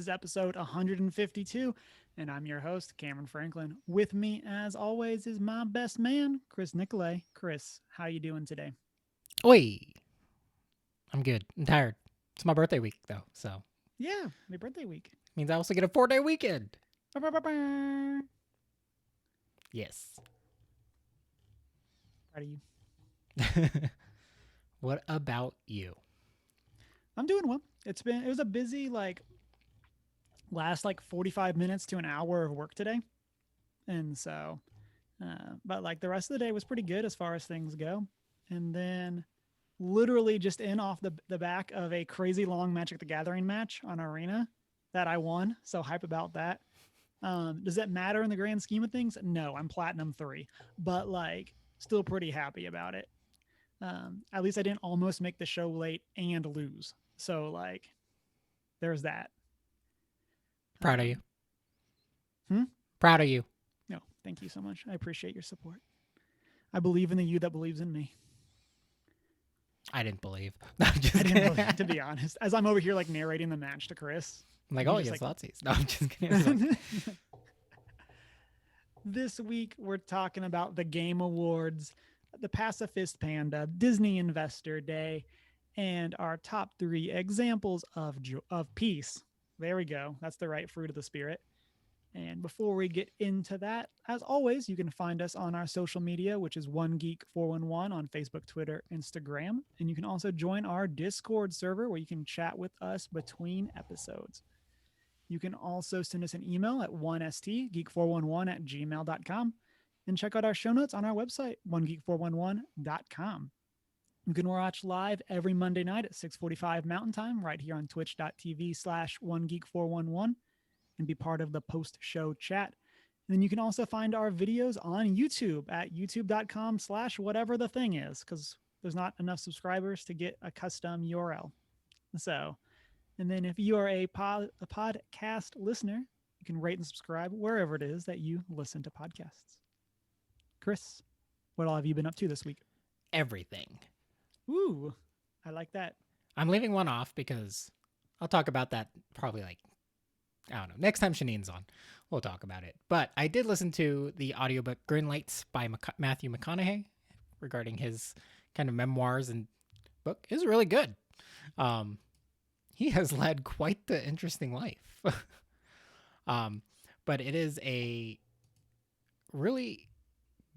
This is episode 152, and I'm your host, Cameron Franklin. With me, as always, is my best man, Chris Nicolay. Chris, how you doing today? Oi, I'm good. I'm tired. It's my birthday week though, so Yeah, my birthday week. means I also get a 4-day weekend. Proud Yes. of you. What about you? I'm doing well. It was a busy last 45 minutes to an hour of work today, and so, but the rest of the day was pretty good as far as things go, and then literally just in off the back of a crazy long Magic the Gathering match on Arena that I won. So hype about that. Does that matter in the grand scheme of things? No, I'm Platinum 3, but still pretty happy about it. At least I didn't almost make the show late and lose. So there's that. Proud of you. Um, hmm? Proud of you. No, thank you so much. I appreciate your support. I believe in the you that believes in me. I didn't believe. No, I'm just I didn't kidding. believe, to be honest. As I'm over here narrating the match to Chris, I'm like, he oh just yes, Nazis. No, I'm just kidding. This week, we're talking about the Game Awards, the Pacifist Panda, Disney Investor Day, and our top 3 examples of peace. There we go. That's the right fruit of the spirit. And before we get into that, as always, you can find us on our social media, which is OneGeek411 on Facebook, Twitter, Instagram. And you can also join our Discord server where you can chat with us between episodes. You can also send us an email at 1stgeek411@gmail.com and check out our show notes on our website, onegeek411.com. You can watch live every Monday night at 6:45 Mountain Time right here on twitch.tv/onegeek411 and be part of the post-show chat. And then you can also find our videos on YouTube at youtube.com/whatever the thing is, because there's not enough subscribers to get a custom URL. So, and then if you are a podcast listener, you can rate and subscribe wherever it is that you listen to podcasts. Chris, what all have you been up to this week? Everything. Ooh, I like that. I'm leaving one off because I'll talk about that probably I don't know. Next time Shanine's on, we'll talk about it. But I did listen to the audiobook Green Lights by Matthew McConaughey regarding his kind of memoirs and book. It was really good. He has led quite the interesting life. But it is a really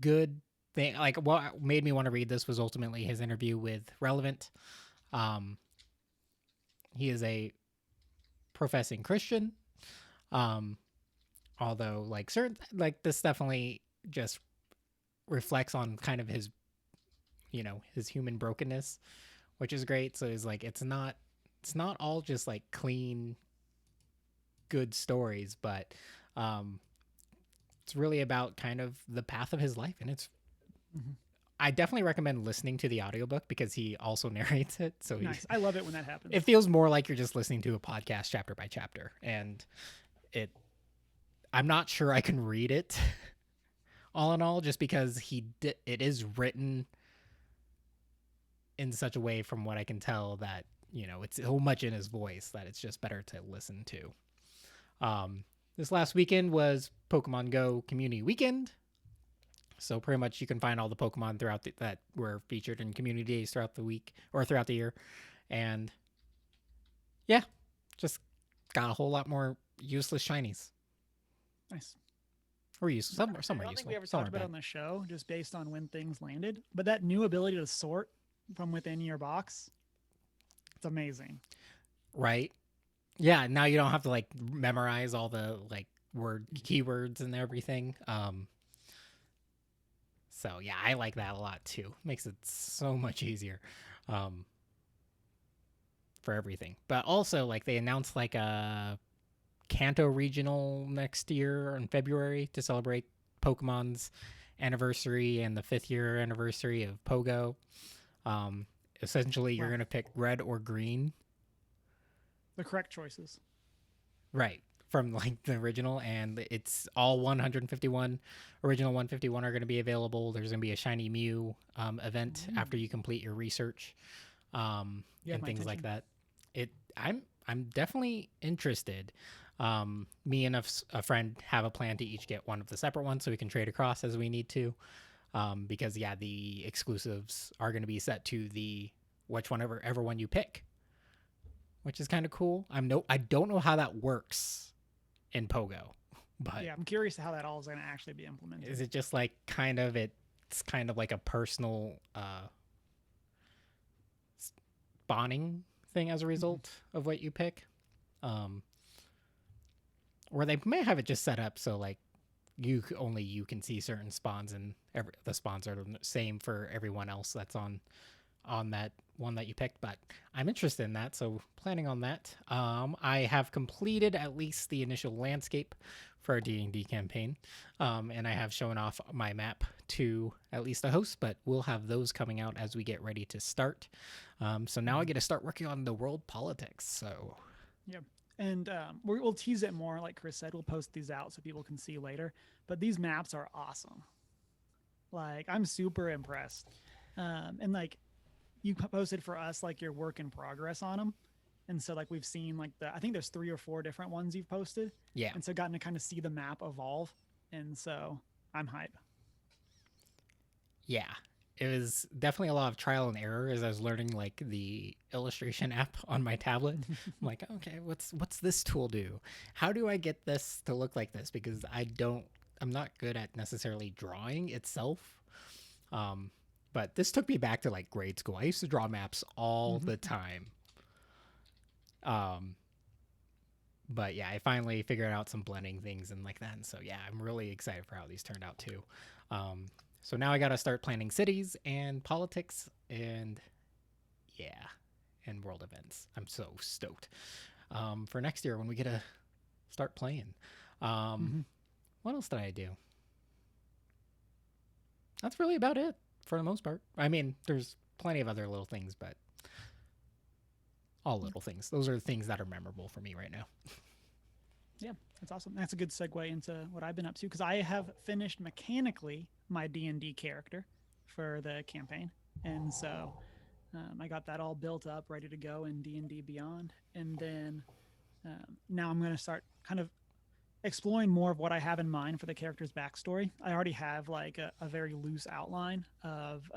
good thing. Like, what made me want to read this was ultimately his interview with Relevant. He is a professing Christian. Although certain this definitely just reflects on kind of his his human brokenness, which is great. So it's not all just clean good stories, but it's really about kind of the path of his life, and it's I definitely recommend listening to the audiobook because he also narrates it. So nice. I love it when that happens. It feels more like you're just listening to a podcast chapter by chapter, and I'm not sure I can read it all in all, just because it is written in such a way, from what I can tell, that it's so much in his voice that it's just better to listen to. This last weekend was Pokemon Go Community Weekend, so pretty much you can find all the Pokemon that were featured in community days throughout the week or throughout the year, and yeah, just got a whole lot more useless shinies. Nice. Or useful. Some are useful. I don't think we ever talked about it on the show, just based on when things landed. But that new ability to sort from within your box, it's amazing. Right? Yeah, now you don't have to memorize all the keywords and everything. So yeah, I like that a lot too. Makes it so much easier. For everything. But also they announced a Kanto Regional next year in February to celebrate Pokemon's anniversary and the 5th year anniversary of Pogo. Essentially, you're going to pick red or green. The correct choices. Right. From the original, and it's all 151. Original 151 are going to be available. There's going to be a Shiny Mew after you complete your research and things like that. I'm definitely interested. Me and a friend have a plan to each get one of the separate ones so we can trade across as we need to. Because yeah, the exclusives are going to be set to the which one ever one you pick, which is kind of cool. I don't know how that works in Pogo, but Yeah, I'm curious how that all is going to actually be implemented. is it just like it's kind of like a personal spawning thing as a Mhm. result of what you pick? Um, or they may have it just set up so like you can see certain spawns and the spawns are the same for everyone else that's on that one that you picked, but I'm interested in that, so planning on that. I have completed at least the initial landscape for our D&D campaign, and I have shown off my map to at least a host, but we'll have those coming out as we get ready to start. So now I Mhm. get to start working on the world politics. So Yeah. And we'll tease it more, like Chris said. We'll post these out so people can see later. But these maps are awesome. Like, I'm super impressed. And like, you posted for us like your work in progress on them. And so like we've seen like I think there's 3 or 4 different ones you've posted. yeah, And so gotten to kind of see the map evolve. And so I'm hype. yeah. It was definitely a lot of trial and error as I was learning like the illustration app on my tablet. I'm like, okay, what's this tool do? How do I get this to look like this? Because I'm not good at necessarily drawing itself. Um, but this took me back to like grade school. I used to draw maps all the time. Um, but yeah, I finally figured out some blending things and like that. And so yeah, I'm really excited for how these turned out too. Um, so now I got to start planning cities and politics and yeah, and world events. I'm so stoked for next year when we get to start playing. Um, Mm-hmm. what else did I do? That's really about it for the most part. I mean, there's plenty of other little things, but all little things. Those are the things that are memorable for me right now. Yeah, that's awesome. That's a good segue into what I've been up to because I have finished mechanically my D&D character for the campaign, and so I got that all built up, ready to go in D&D Beyond, and then now I'm going to start kind of exploring more of what I have in mind for the character's backstory. I already have like a very loose outline of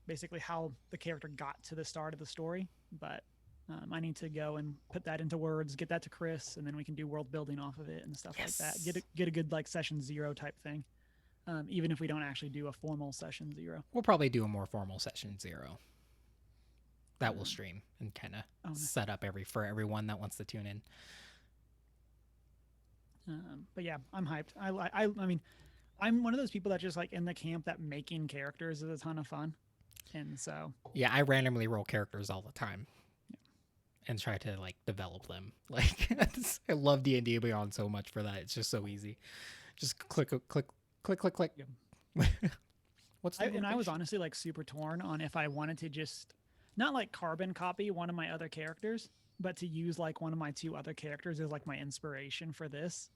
basically how the character got to the start of the story, but I need to go and put that into words, get that to Chris, and then we can do world building off of it and stuff like that. Yes. Get a good like session 0 type thing, even if we don't actually do a formal session 0. We'll probably do a more formal session 0 that will Um, stream and kind of oh, no. set up for everyone that wants to tune in. But yeah, I'm hyped. I mean, I'm one of those people that just like in the camp that making characters is a ton of fun, and so Yeah, I randomly roll characters all the time and try to like develop them. Like I love D&D Beyond so much for that. It's just so easy. Just click. yeah. What's the I was motivation? honestly like super torn on if I wanted to just not like carbon copy one of my other characters, but to use like one of my 2 other characters as like my inspiration for this.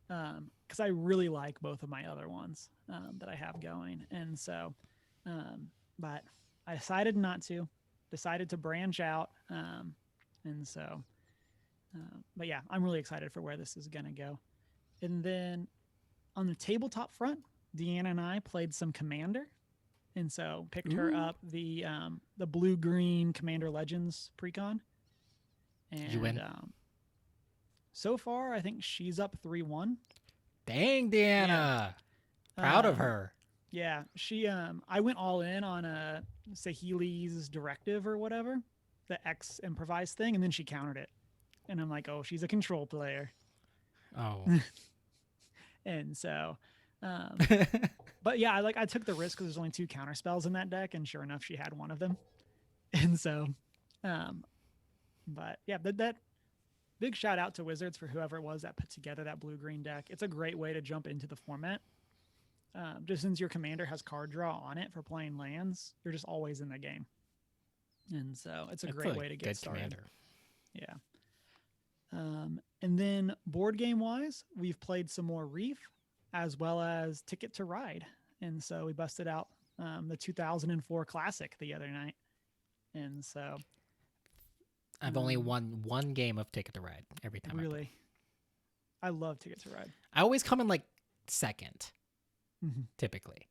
Because I really like both of my other ones that I have going, and so, but I decided not to. Decided to branch out, and so, but yeah, I'm really excited for where this is gonna go. And then on the tabletop front, Deanna and I played some Commander, and so picked her Ooh, up the blue green Commander Legends precon, did you and win? so far I think she's up 3-1. Dang, Yeah. Deanna. Proud of Um, her. yeah, she I went all in on Sahili's directive or whatever, the X improvised thing, and then she countered it. And I'm like, "Oh, she's a control player." Oh. And so but yeah, I took the risk cuz there's only 2 counter spells in that deck and sure enough she had one of them. And so um but yeah, that big shout out to Wizards for whoever it was that put together that blue green deck. It's a great way to jump into the format. Just since your commander has card draw on it for playing lands, you're just always in the game. And so it's a It's great a way to get good started. commander. Yeah. And then board game wise, we've played some more Reef as well as Ticket to Ride. And so we busted out the 2004 Classic the other night. And so I've only won one game of Ticket to Ride every time I play. Really, I love Ticket to Ride. I always come in like second, typically.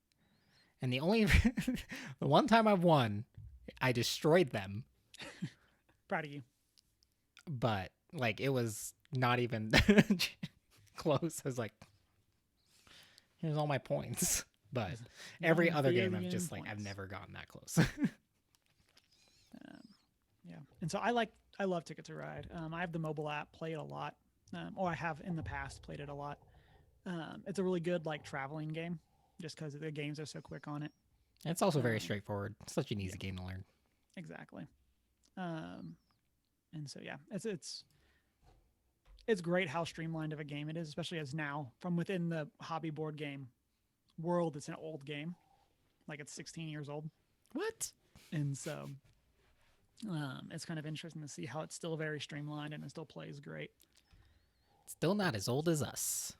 And the only the one time I've won, I destroyed them. Proud of you. But like it was not even close. I was like, here's all my points. But every other game I've just like I've never gotten that close. Yeah, and so I love Ticket to Ride. I have the mobile app, play it a lot, or I have in the past played it a lot. It's a really good like traveling game, just because the games are so quick on it. It's also very straightforward. It's such an easy game to learn. Exactly. And so yeah, it's great how streamlined of a game it is, especially as now from within the hobby board game world. It's an old game, like it's 16 years old. What? And so it's kind of interesting to see how it's still very streamlined and it still plays great. Still not as old as us.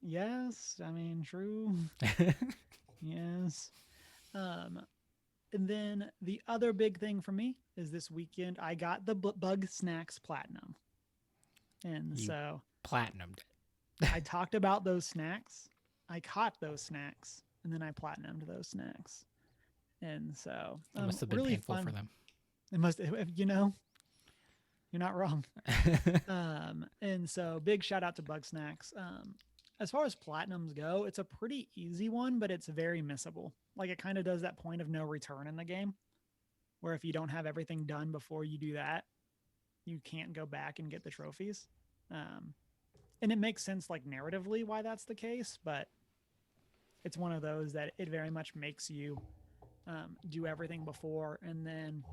Yes, I mean, true. Yes. And then the other big thing for me is this weekend I got the Bug Snacks Platinum. And so platinumed it. I talked about those snacks. I caught those snacks and then I platinumed those snacks. And so it must have been really painful fun. for them. It must, you're not wrong. And so big shout out to Bug Snacks. As far as platinums go, it's a pretty easy one, but it's very missable. Like it kind of does that point of no return in the game, where if you don't have everything done before you do that, you can't go back and get the trophies. And it makes sense like narratively why that's the case, but it's one of those that it very much makes you do everything before, and then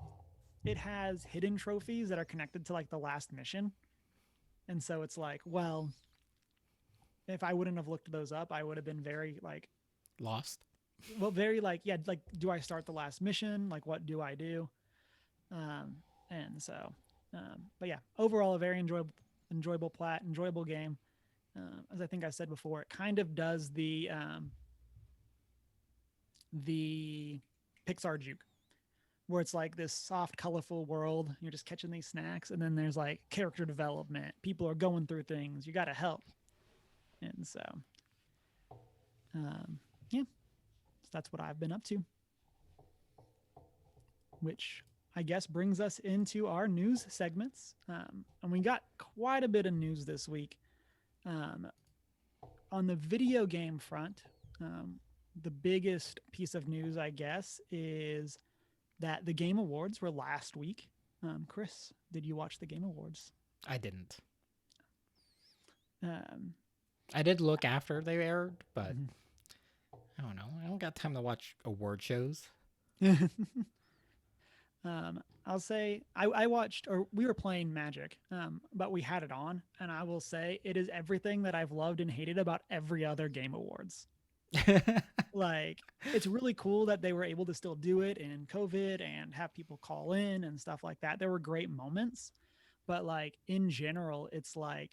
it has hidden trophies that are connected to like the last mission. And so it's like, well, if I wouldn't have looked those up, I would have been very like lost. Well, very like, yeah, like, do I start the last mission? Like, what do I do? And so, but yeah, overall, a very enjoyable game. As I think I said before, it kind of does the Pixar juke, where it's like this soft, colorful world. You're just catching these snacks, and then there's like character development. People are going through things. You got to help. And so, yeah, so that's what I've been up to. Which I guess brings us into our news segments. And we got quite a bit of news this week. On the video game front, the biggest piece of news, I guess, is that the Game Awards were last week. Chris, did you watch the Game Awards? I didn't. I did look after they aired, but I don't know. I don't got time to watch award shows. I'll say I watched, or we were playing Magic, but we had it on, and I will say it is everything that I've loved and hated about every other Game Awards. Like, it's really cool that they were able to still do it in COVID and have people call in and stuff like that. There were great moments, but like in general, it's like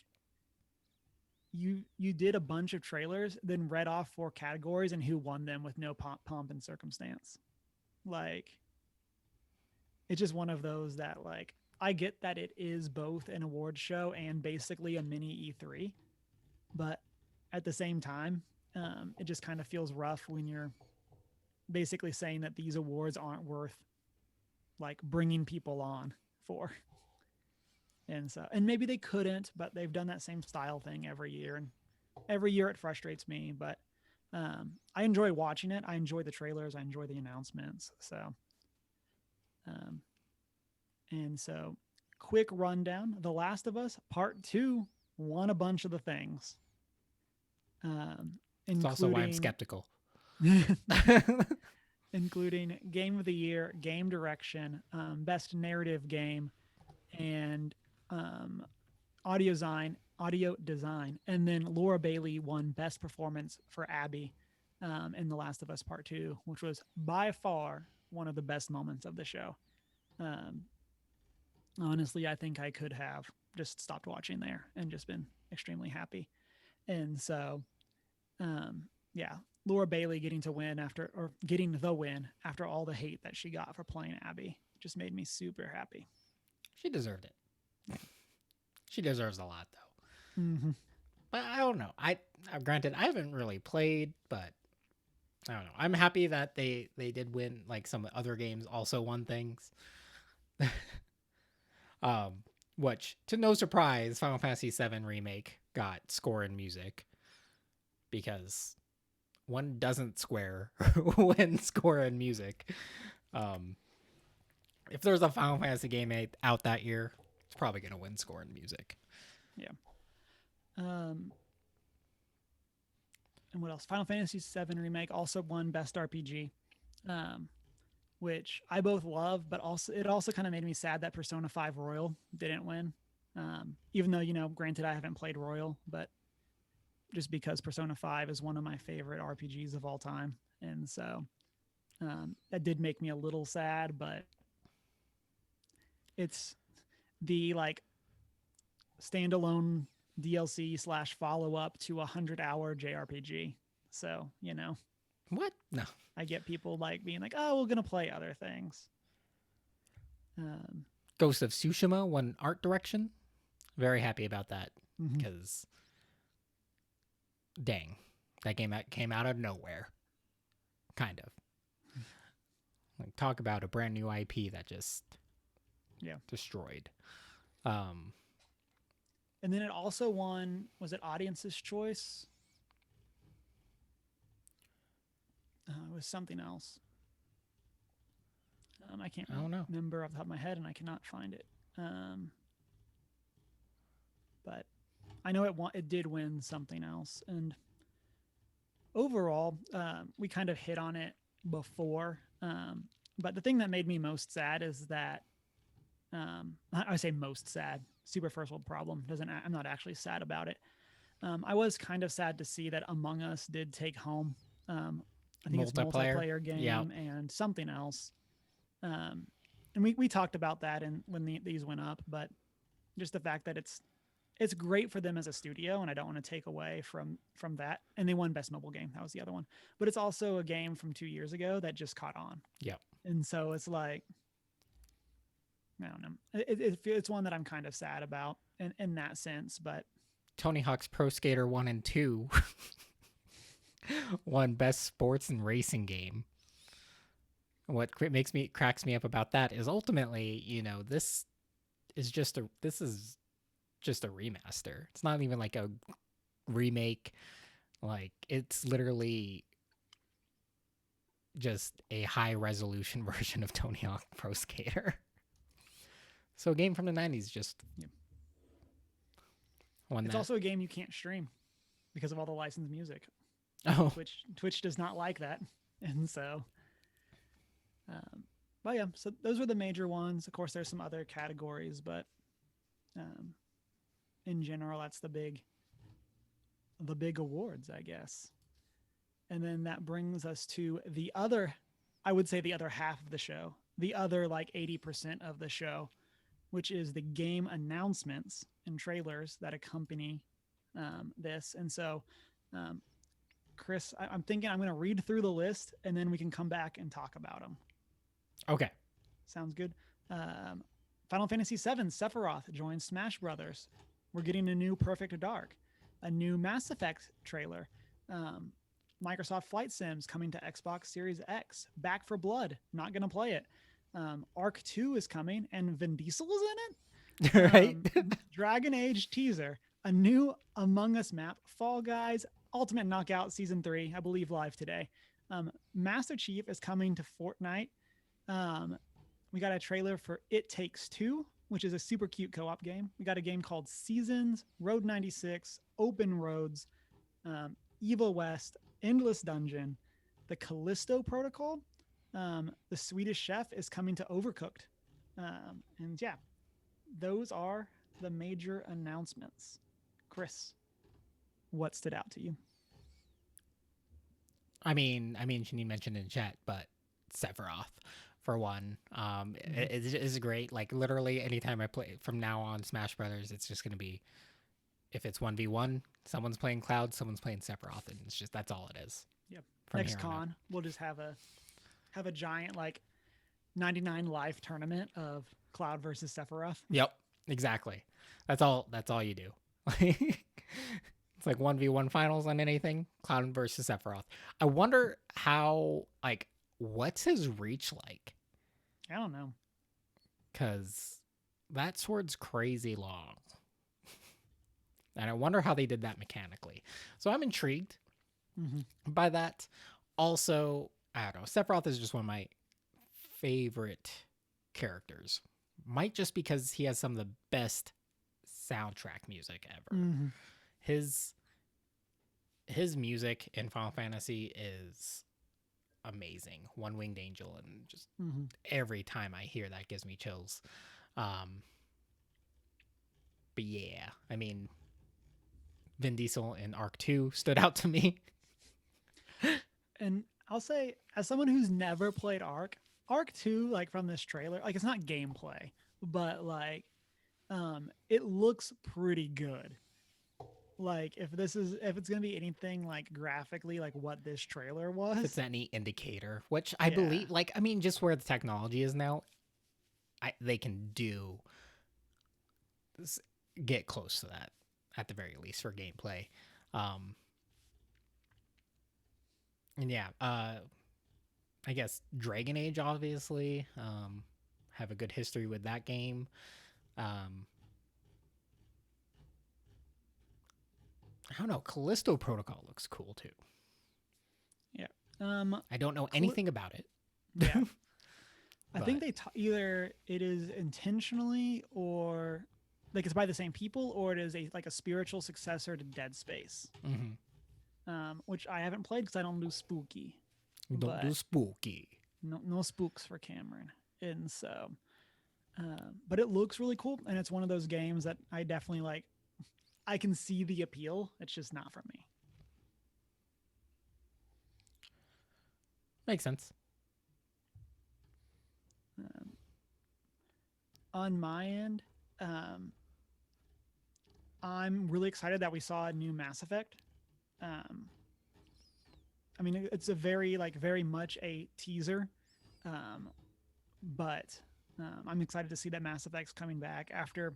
you did a bunch of trailers, then read off 4 categories and who won them with no pomp and circumstance. Like, it's just one of those that, like, I get that it is both an award show and basically a mini E3, but at the same time, it just kind of feels rough when you're basically saying that these awards aren't worth like bringing people on for. And so, and maybe they couldn't, but they've done that same style thing every year, and every year it frustrates me, but I enjoy watching it. I enjoy the trailers. I enjoy the announcements. So, and so quick rundown. The Last of Us Part 2 won a bunch of the things. It's also why I'm skeptical. Including Game of the Year, Game Direction, Best Narrative Game, and audio design. And then Laura Bailey won Best Performance for Abby in The Last of Us Part 2, which was by far one of the best moments of the show. Honestly, I think I could have just stopped watching there and just been extremely happy. And so, yeah, Laura Bailey getting the win after all the hate that she got for playing Abby just made me super happy. She deserved it. She deserves a lot though. Mm-hmm. But I don't know. Granted I haven't really played, but I don't know. I'm happy that they did win. Like some other games also won things. um, which to no surprise, Final Fantasy VII Remake got score and music because one doesn't square win score and music. Um, if there's a Final Fantasy game out that year, it's probably gonna win score and music. Yeah. And what else? Final Fantasy VII Remake also won Best RPG, which I both love, but also it also kind of made me sad that Persona 5 Royal didn't win. Even though, granted I haven't played Royal, but just because Persona 5 is one of my favorite RPGs of all time. And so that did make me a little sad, but it's the like standalone DLC / follow up to a 100-hour JRPG. So, What? No. I get people like being like, oh, we're going to play other things. Ghost of Tsushima won art direction. Very happy about that because dang, that game came out of nowhere. Kind of. Like talk about a brand new IP that just destroyed. And then it also won, was it Audience's Choice? It was something else. I don't know. Remember off the top of my head, and I cannot find it. But I know it did win something else. And overall, we kind of hit on it before. But the thing that made me most sad is that I say most sad. Super first world problem. I'm not actually sad about it. I was kind of sad to see that Among Us did take home. I think it's a multiplayer game and something else. And we talked about that when these went up, but just the fact that it's great for them as a studio, and I don't want to take away from that. And they won Best Mobile Game. That was the other one. But it's also a game from 2 years ago that just caught on. Yeah. And so it's like, I don't know. It's one that I'm kind of sad about in that sense, but Tony Hawk's Pro Skater 1 and 2 won Best Sports and Racing Game. What cracks me up about that is ultimately, this is just a remaster. It's not even like a remake. Like it's literally just a high resolution version of Tony Hawk Pro Skater. So a game from the 90s just won that. It's also a game you can't stream because of all the licensed music. Oh. Twitch does not like that. And so, but yeah, so those were the major ones. Of course, there's some other categories, but in general, that's the big awards, I guess. And then that brings us to I would say the other half of the show, the other like 80% of the show, which is the game announcements and trailers that accompany this. And so, Chris, I'm thinking I'm going to read through the list and then we can come back and talk about them. Okay. Sounds good. Final Fantasy VII Sephiroth joins Smash Brothers. We're getting a new Perfect Dark, a new Mass Effect trailer. Microsoft Flight Sims coming to Xbox Series X. Back for Blood. Not going to play it. Arc 2 is coming, and Vin Diesel is in it. Right. Dragon Age teaser. A new Among Us map. Fall Guys. Ultimate Knockout Season 3. I believe live today. Master Chief is coming to Fortnite. We got a trailer for It Takes Two, which is a super cute co-op game. We got a game called Seasons, Road 96, Open Roads, Evil West, Endless Dungeon, the Callisto Protocol. The Swedish Chef is coming to Overcooked. And yeah, those are the major announcements. Chris, what stood out to you? I mean, you mentioned in chat, but Sephiroth, for one, it is great. Like literally, anytime I play from now on Smash Brothers, it's just gonna be, if it's 1v1, someone's playing Cloud, someone's playing Sephiroth, and it's just that's all it is. Yep. Next con, we'll just have a giant like 99 life tournament of Cloud versus Sephiroth. Yep, exactly. That's all you do. It's like 1v1 finals on anything. Cloud versus Sephiroth. I wonder how, like, what's his reach like? I don't know. Because that sword's crazy long. And I wonder how they did that mechanically. So I'm intrigued by that. Also, I don't know. Sephiroth is just one of my favorite characters. Might just because he has some of the best soundtrack music ever. His music in Final Fantasy is amazing. One Winged Angel, and just every time I hear that gives me chills. But yeah, I mean, Vin Diesel in Arc 2 stood out to me. And I'll say, as someone who's never played Arc 2, like from this trailer, like it's not gameplay, but like it looks pretty good. Like if it's gonna be anything like graphically like what this trailer was. If it's any indicator, which I believe, like, I mean, just where the technology is now, they can get close to that at the very least for gameplay. And yeah, I guess Dragon Age, obviously, have a good history with that game. I don't know. Callisto Protocol looks cool too. Yeah. I don't know anything about it. Yeah. I think they either it is intentionally or like it's by the same people, or it is like a spiritual successor to Dead Space, which I haven't played because I don't do spooky. Don't do spooky. No spooks for Cameron, and so. But it looks really cool, and it's one of those games that I definitely like. I can see the appeal. It's just not for me. Makes sense. On my end, I'm really excited that we saw a new Mass Effect. I mean, it's a very much a teaser, but I'm excited to see that Mass Effect's coming back after.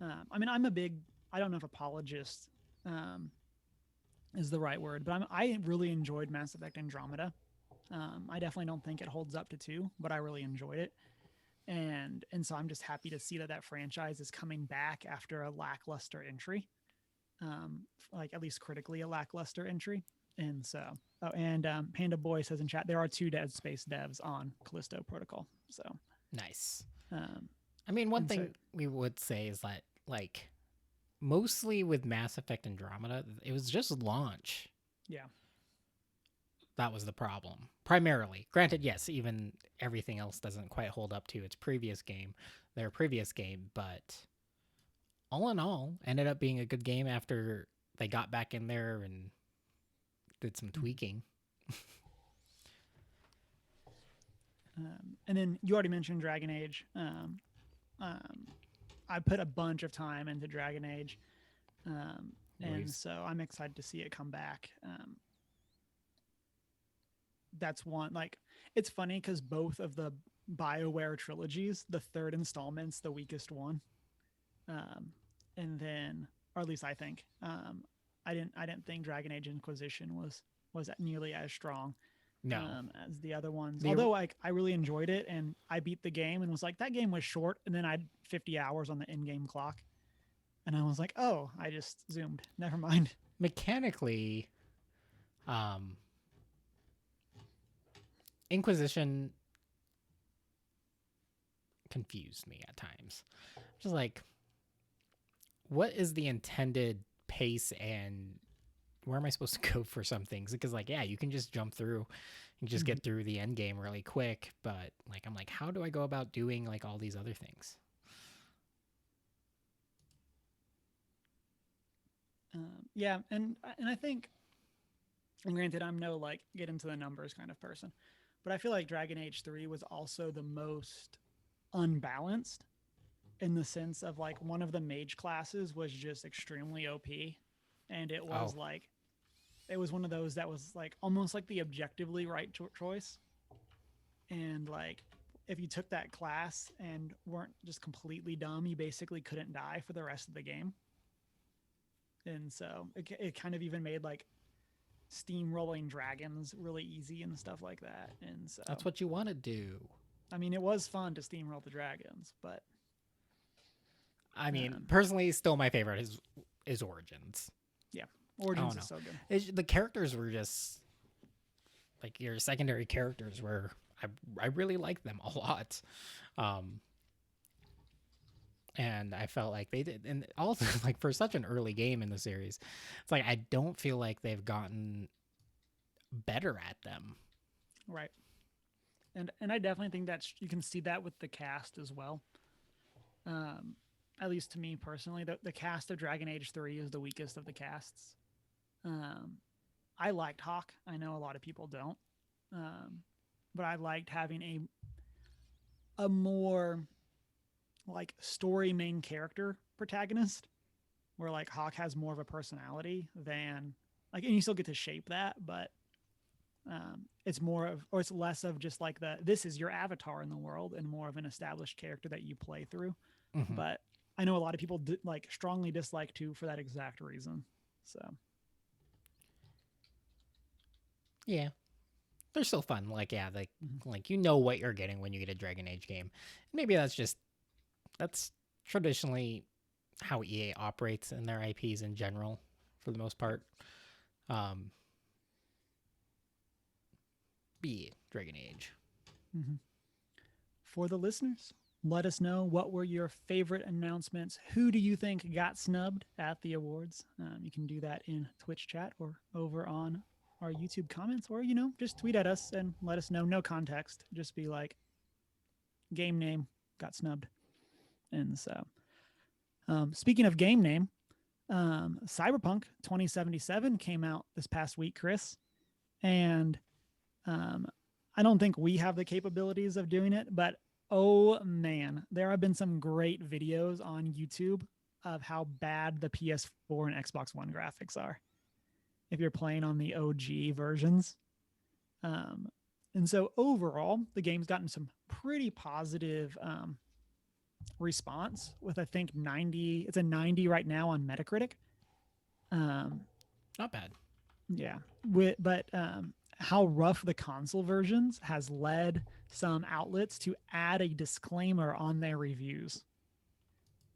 I mean, I don't know if apologist is the right word, but I really enjoyed Mass Effect Andromeda. I definitely don't think it holds up to 2, but I really enjoyed it. And so I'm just happy to see that franchise is coming back after a lackluster entry, like at least critically a lackluster entry. And so, Panda Boy says in chat, there are 2 Dead Space devs on Callisto Protocol. So nice. I mean, one thing we would say is that, like, mostly with Mass Effect Andromeda, it was just launch. Yeah. That was the problem. Primarily. Granted, yes, even everything else doesn't quite hold up to their previous game, but all in all, ended up being a good game after they got back in there and did some tweaking. And then you already mentioned Dragon Age. I put a bunch of time into Dragon Age, and so I'm excited to see it come back. That's one, like, it's funny because both of the BioWare trilogies, the third installment's the weakest one, and then, or at least I think, I didn't think Dragon Age Inquisition was nearly as strong. As the other ones. Although like I really enjoyed it, and I beat the game and was like, that game was short, and then I had 50 hours on the in-game clock, and I was like, oh, I just zoomed. Never mind. Mechanically, Inquisition confused me at times. Just like, what is the intended pace and where am I supposed to go for some things? Because, like, yeah, you can just jump through and just get through the end game really quick. But, like, I'm like, how do I go about doing, like, all these other things? Yeah, and I think, and granted, I'm no, like, get into the numbers kind of person, but I feel like Dragon Age 3 was also the most unbalanced in the sense of, like, one of the mage classes was just extremely OP, and it was like, it was one of those that was like almost like the objectively right choice, and like if you took that class and weren't just completely dumb, you basically couldn't die for the rest of the game. And so it kind of even made like steamrolling dragons really easy and stuff like that. And so That's what you want to do. I mean, it was fun to steamroll the dragons, but I mean, personally, still my favorite is Origins. yeah, Origins is so good. The characters were just like your secondary characters were. I really liked them a lot. And I felt like they did, and also like for such an early game in the series, it's like I don't feel like they've gotten better at them. Right. And I definitely think that you can see that with the cast as well. At least to me personally, the cast of Dragon Age 3 is the weakest of the casts. I liked Hawk. I know a lot of people don't. But I liked having a more like story main character protagonist where like Hawk has more of a personality than like, and you still get to shape that, but it's more of, or it's less of just like this is your avatar in the world and more of an established character that you play through. Mm-hmm. But I know a lot of people like strongly dislike 2 for that exact reason. So yeah, they're still fun. Like, yeah, like you know what you're getting when you get a Dragon Age game. Maybe that's traditionally how EA operates in their IPs in general, for the most part. Be Dragon Age. Mm-hmm. For the listeners, let us know what were your favorite announcements. Who do you think got snubbed at the awards? You can do that in Twitch chat or over on our YouTube comments, or just tweet at us and let us know. No context, just be like, game name got snubbed. And so, speaking of game name, Cyberpunk 2077 came out this past week, Chris, and I don't think we have the capabilities of doing it, but oh man, there have been some great videos on YouTube of how bad the PS4 and Xbox One graphics are if you're playing on the OG versions. And so overall, the game's gotten some pretty positive response with, I think, 90. It's a 90 right now on Metacritic. Not bad. Yeah. But how rough the console versions has led some outlets to add a disclaimer on their reviews.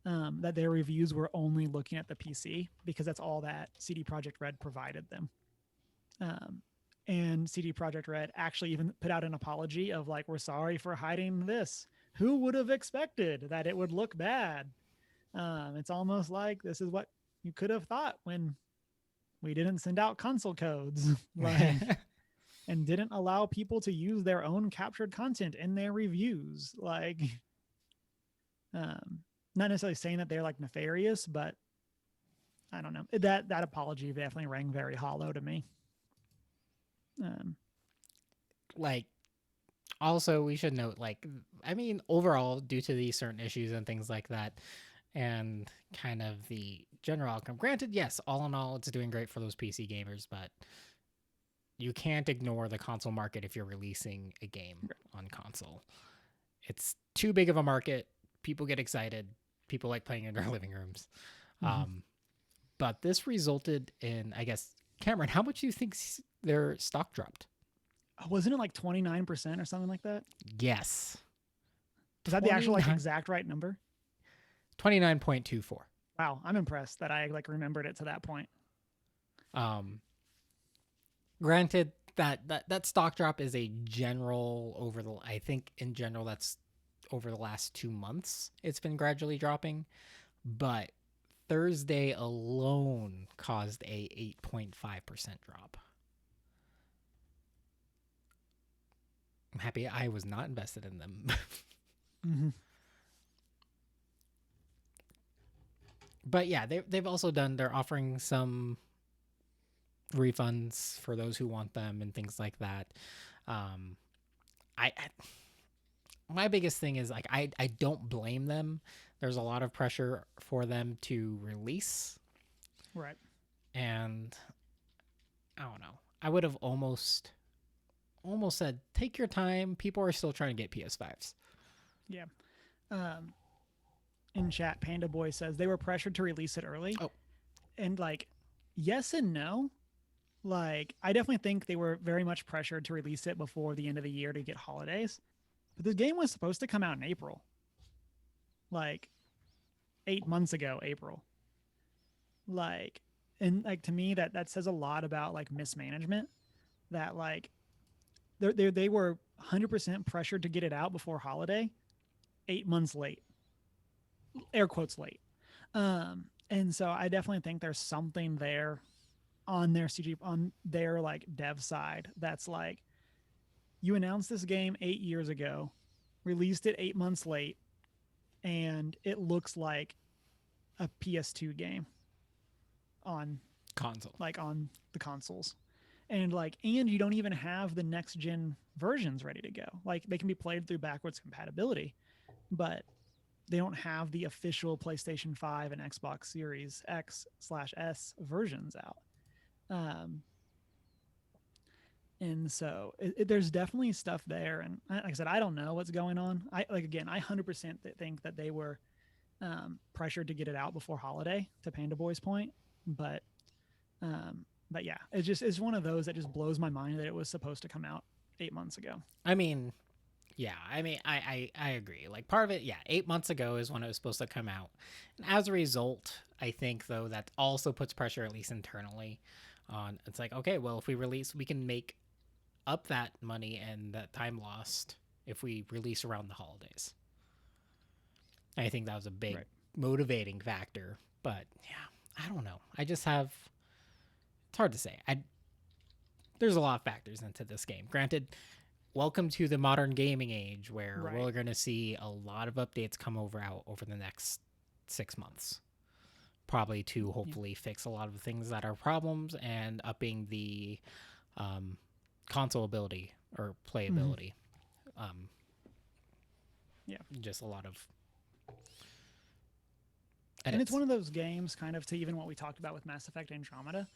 That their reviews were only looking at the PC because that's all that CD Projekt Red provided them. And CD Projekt Red actually even put out an apology of like, we're sorry for hiding this. Who would have expected that it would look bad? It's almost like this is what you could have thought when we didn't send out console codes and didn't allow people to use their own captured content in their reviews. Like, not necessarily saying that they're like nefarious, but I don't know. That apology definitely rang very hollow to me. Like, also we should note, like, I mean, overall, due to these certain issues and things like that, and kind of the general outcome, granted, yes, all in all, it's doing great for those PC gamers, but you can't ignore the console market if you're releasing a game on console. It's too big of a market. People get excited. People like playing in their living rooms. Mm-hmm. But this resulted in, I guess, Cameron, how much do you think their stock dropped? Wasn't it like 29% or something like that? Yes. Is that the actual like exact right number? 29.24. Wow, I'm impressed that I like remembered it to that point. Granted, that stock drop is a general I think in general that's over the last 2 months it's been gradually dropping, but Thursday alone caused a 8.5% drop. I'm happy I was not invested in them. Mm-hmm. But yeah, they've also they're offering some refunds for those who want them and things like that. My biggest thing is like I don't blame them. There's a lot of pressure for them to release, right? And I don't know. I would have almost almost said, take your time. People are still trying to get PS5s. Yeah. Um, in chat, Panda Boy says they were pressured to release it early. Oh, And like, yes and no. Like, I definitely think they were very much pressured to release it before the end of the year to get holidays. But the game was supposed to come out in April, like 8 months ago, April. Like, and like to me, that says a lot about like mismanagement. That like they were 100% pressured to get it out before holiday, 8 months late, air quotes late. And so I definitely think there's something there on their CG on their like dev side that's like you announced this game 8 years ago, released it 8 months late, and it looks like a PS2 game on console. like on the consoles. And like and you don't even have the next gen versions ready to go. Like they can be played through backwards compatibility, but they don't have the official PlayStation 5 and Xbox Series X/S versions out. Um, and so there's definitely stuff there. And like I said, I don't know what's going on. I like again, I 100% think that they were pressured to get it out before holiday. To Panda Boy's point, but yeah, it's one of those that just blows my mind that it was supposed to come out 8 months ago. I mean, yeah, I agree. Like part of it, yeah, 8 months ago is when it was supposed to come out. And as a result, I think though that also puts pressure, at least internally, on it's like, okay, well, if we release, we can make up that money and that time lost if we release around the holidays. I think that was a big Right. motivating factor. But yeah, I don't know. I just have it's hard to say. There's a lot of factors into this game. Granted, welcome to the modern gaming age where Right. we're going to see a lot of updates come out over the next 6 months. Probably to hopefully fix a lot of the things that are problems and upping the console ability or playability. Yeah. Just a lot of And edits. it's one of those games, kind of to even what we talked about with Mass Effect Andromeda,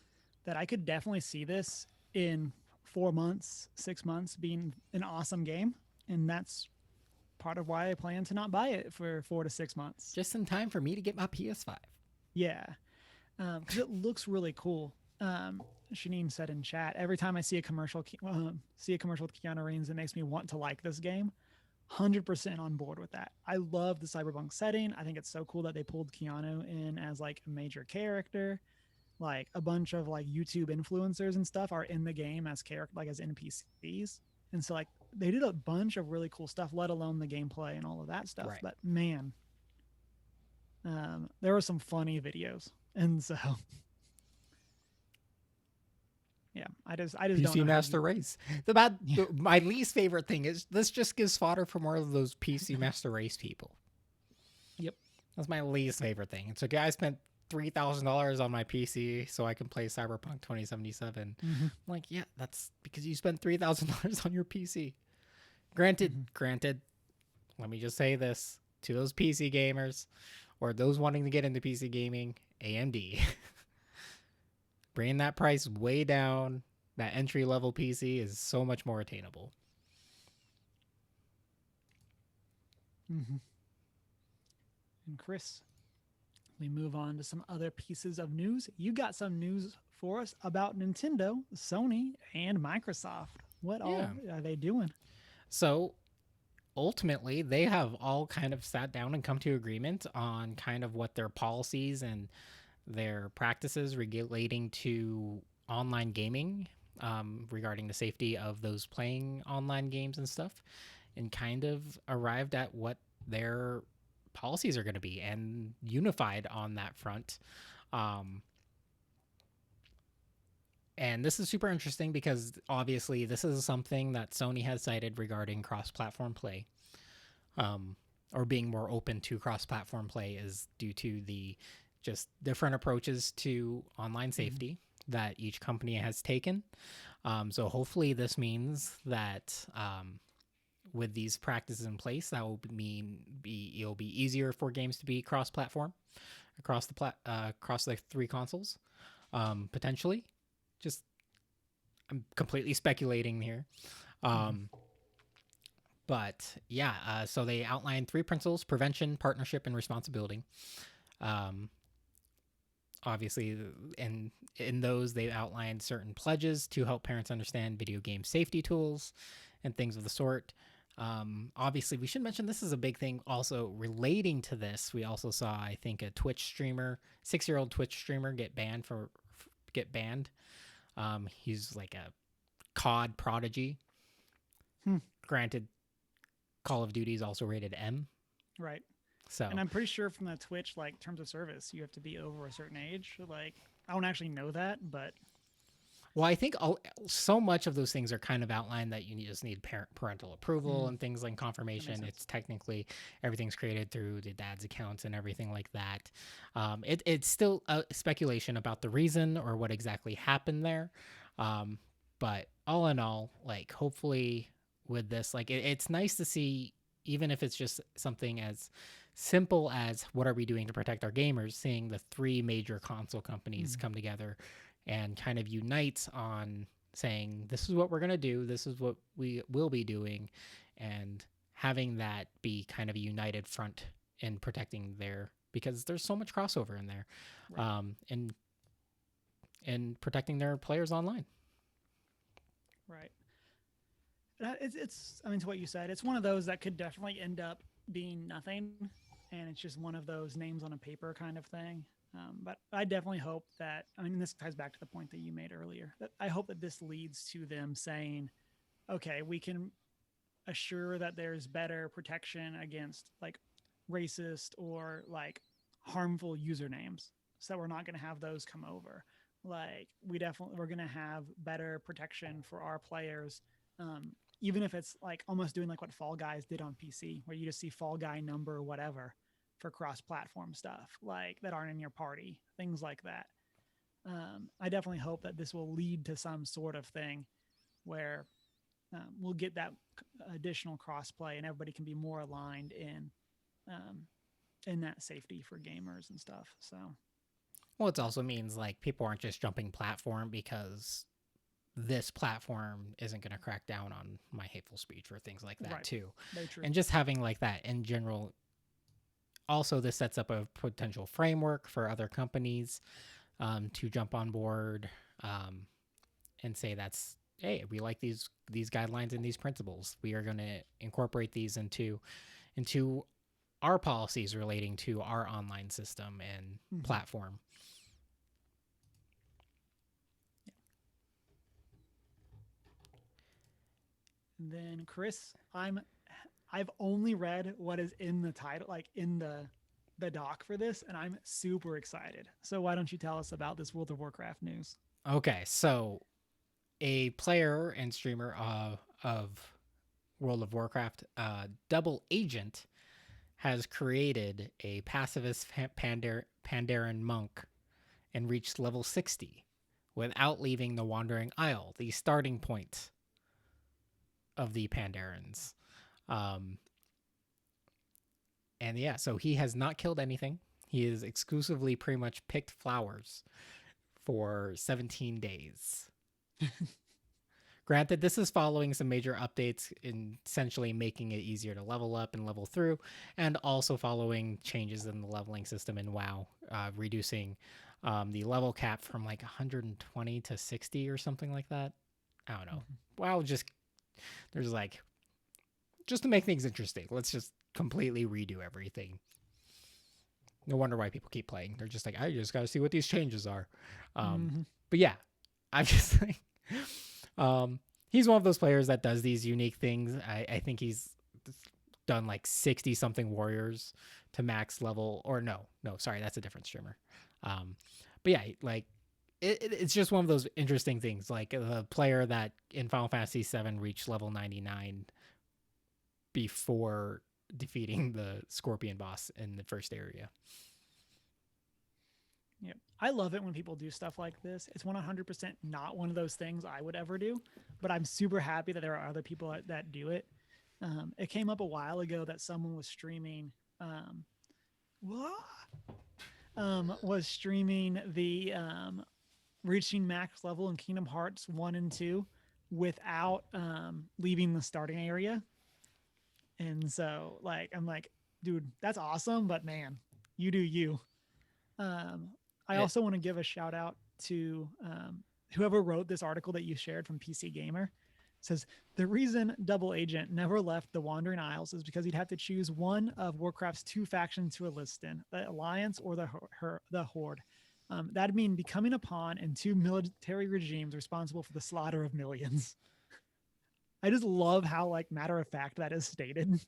that I could definitely see this in 4 months, 6 months being an awesome game. And that's part of why I plan to not buy it for 4 to 6 months. Just in time for me to get my PS5. Yeah. Because it looks really cool. Shanine said in chat, every time I see a commercial, with Keanu Reeves, it makes me want to like this game. 100% on board with that. I love the cyberpunk setting. I think it's so cool that they pulled Keanu in as like a major character. Like a bunch of like YouTube influencers and stuff are in the game as character, like as NPCs. And so like they did a bunch of really cool stuff, let alone the gameplay and all of that stuff. Right. But man, there were some funny videos, and so yeah, I just don't PC know Master Race. My least favorite thing is this just gives fodder for more of those PC Master Race people. Yep. That's my least favorite thing. It's okay. I spent $3,000 on my PC so I can play Cyberpunk 2077. I'm like, yeah, that's because you spent $3,000 on your PC. Granted, let me just say this to those PC gamers or those wanting to get into PC gaming, AMD. Bringing that price way down, that entry level PC is so much more attainable. And Chris, we move on to some other pieces of news. You got some news for us about Nintendo, Sony, and Microsoft. What all are they doing? So ultimately, they have all kind of sat down and come to agreement on kind of what their policies and their practices relating to online gaming, regarding the safety of those playing online games and stuff, and kind of arrived at what their policies are going to be and unified on that front. And this is super interesting because obviously this is something that Sony has cited regarding cross-platform play, or being more open to cross-platform play, is due to the just different approaches to online safety that each company has taken. So hopefully this means that with these practices in place, that will it'll be easier for games to be cross-platform across the three consoles, potentially. Just I'm completely speculating here. Mm-hmm. Um, but yeah, so they outline three principles: prevention, partnership, and responsibility. Um, Obviously, and in those they outlined certain pledges to help parents understand video game safety tools and things of the sort. Obviously, we should mention this is a big thing. Also relating to this, we also saw, I think, a Twitch streamer, 6-year-old Twitch streamer, get banned. He's like a COD prodigy. Hmm. Granted, Call of Duty is also rated M. Right. And So, I'm pretty sure from the Twitch like terms of service, you have to be over a certain age. Like I don't actually know that, but well, I think so much of those things are kind of outlined that you just need parental approval mm, and things like that makes confirmation. sense. It's technically everything's created through the dad's accounts and everything like that. It's still a speculation about the reason or what exactly happened there. Um, but all in all, like hopefully with this, like it's nice to see, even if it's just something as simple as what are we doing to protect our gamers, seeing the three major console companies Mm, come together and kind of unites on saying this is what we're going to do, this is what we will be doing, and having that be kind of a united front in protecting their, because there's so much crossover in there, right. and protecting their players online. Right. It's I mean to what you said, it's one of those that could definitely end up being nothing, and it's just one of those names on a paper kind of thing. But I definitely hope that I mean this ties back to the point that you made earlier. That I hope that this leads to them saying, okay, we can assure that there's better protection against like racist or like harmful usernames, so we're not going to have those come over. Like we're going to have better protection for our players, um, even if it's like almost doing like what Fall Guys did on PC, where you just see Fall Guy number or whatever for cross-platform stuff like that aren't in your party, things like that. I definitely hope that this will lead to some sort of thing where we'll get that additional crossplay and everybody can be more aligned um, in that safety for gamers and stuff. So Well, it also means like people aren't just jumping platform because this platform isn't going to crack down on my hateful speech or things like that right, too. very true. And just having like that in general, also this sets up a potential framework for other companies to jump on board, um, and say that's, hey, we like these guidelines and these principles, we are going to incorporate these into our policies relating to our online system and Mm-hmm. platform. And then Chris, I've only read what is in the title, like in the doc for this, and I'm super excited. So why don't you tell us about this World of Warcraft news? Okay, so a player and streamer of World of Warcraft, Double Agent, has created a pacifist Pandaren monk and reached level 60 without leaving the Wandering Isle, the starting point of the Pandarens. Um, and yeah, so he has not killed anything. He has exclusively pretty much picked flowers for 17 days. Granted, this is following some major updates in essentially making it easier to level up and level through, and also following changes in the leveling system in WoW, reducing the level cap from like 120 to 60 or something like that. I don't know. Mm-hmm. WoW just, there's like, just to make things interesting, let's just completely redo everything. No wonder why people keep playing. They're just like, I just got to see what these changes are. Um, Mm-hmm. but yeah, I'm just like, um, he's one of those players that does these unique things. I think he's done like 60 something warriors to max level, or no, sorry, that's a different streamer. Um, but yeah, like it's just one of those interesting things. Like the player that in Final Fantasy VII reached level 99 before defeating the Scorpion boss in the first area. Yep. I love it when people do stuff like this. It's 100% not one of those things I would ever do, but I'm super happy that there are other people that do it. It came up a while ago that someone was streaming, what? Was streaming the reaching max level in Kingdom Hearts 1 and 2 without leaving the starting area. And so like I'm like, dude, that's awesome, but man, you do you. Um, I It, also want to give a shout out to whoever wrote this article that you shared from PC Gamer. It says the reason Double Agent never left the Wandering Isles is because he'd have to choose one of Warcraft's two factions to enlist in, the Alliance or the Horde. That'd mean becoming a pawn in two military regimes responsible for the slaughter of millions. I just love how like matter of fact that is stated.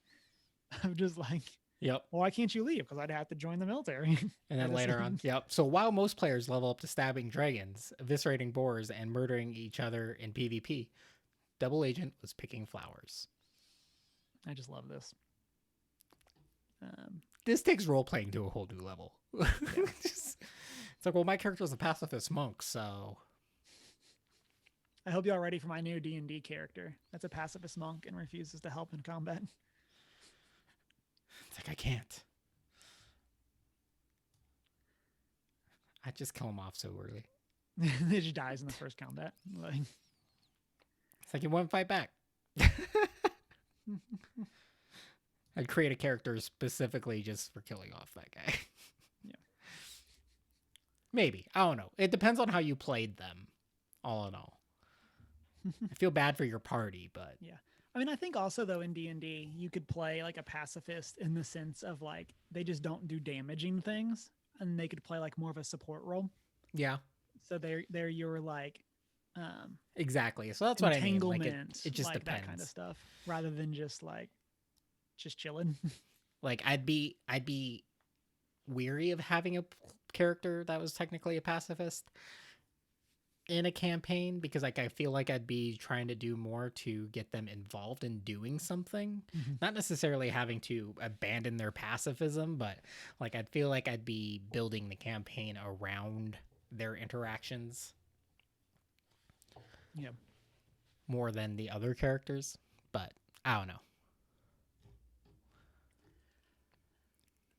I'm just like, yep. well, why can't you leave? Because I'd have to join the military. And then later on, yep. So while most players level up to stabbing dragons, eviscerating boars, and murdering each other in PvP, Double Agent was picking flowers. I just love this. This takes role playing to a whole new level. Yeah. It's like, well, my character was a pacifist monk, so I hope y'all ready for my new D&D character. That's a pacifist monk and refuses to help in combat. It's like, I can't. I just kill him off so early. He just dies in the first combat. Like, it's like, he won't fight back. I'd create a character specifically just for killing off that guy. Yeah. Maybe. I don't know. It depends on how you played them, all in all. I feel bad for your party, but... Yeah. I mean, I think also, though, in D&D, you could play, like, a pacifist in the sense of, like, they just don't do damaging things, and they could play, like, more of a support role. Yeah. So they're your, like... exactly. So that's what I mean. Like, it just like depends. That kind of stuff, rather than just, like, just chilling. Like, I'd be weary of having a character that was technically a pacifist in a campaign, because like I feel like I'd be trying to do more to get them involved in doing something, not necessarily having to abandon their pacifism, but like I'd feel like I'd be building the campaign around their interactions, Yeah, more than the other characters. But I don't know.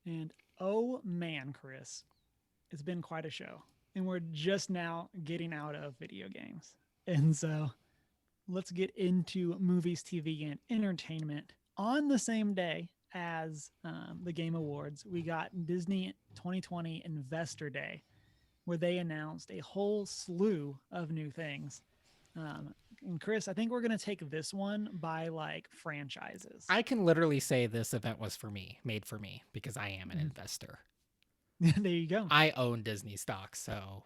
and oh man, Chris, it's been quite a show. And we're just now getting out of video games. And so let's get into movies, TV, and entertainment. On the same day as the Game Awards, we got Disney 2020 Investor Day, where they announced a whole slew of new things. And Chris, I think we're going to take this one by like franchises. I can literally say this event was made for me, because I am an investor. There you go. I own Disney stock, so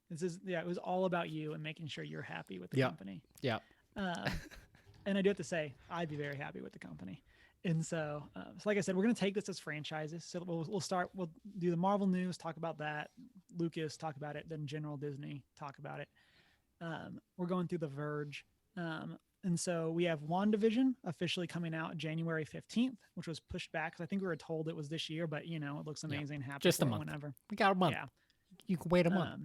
it was all about you and making sure you're happy with the company. Yeah. And I do have to say, I'd be very happy with the company. And so like I said, we're going to take this as franchises. So we'll do the Marvel news, talk about that. Lucas, talk about it. Then General Disney, talk about it. We're going through The Verge. And so we have WandaVision officially coming out January 15th, which was pushed back because I think we were told it was this year, but it looks amazing. Happy just a month. Whenever. We got a month. Yeah. You can wait a month.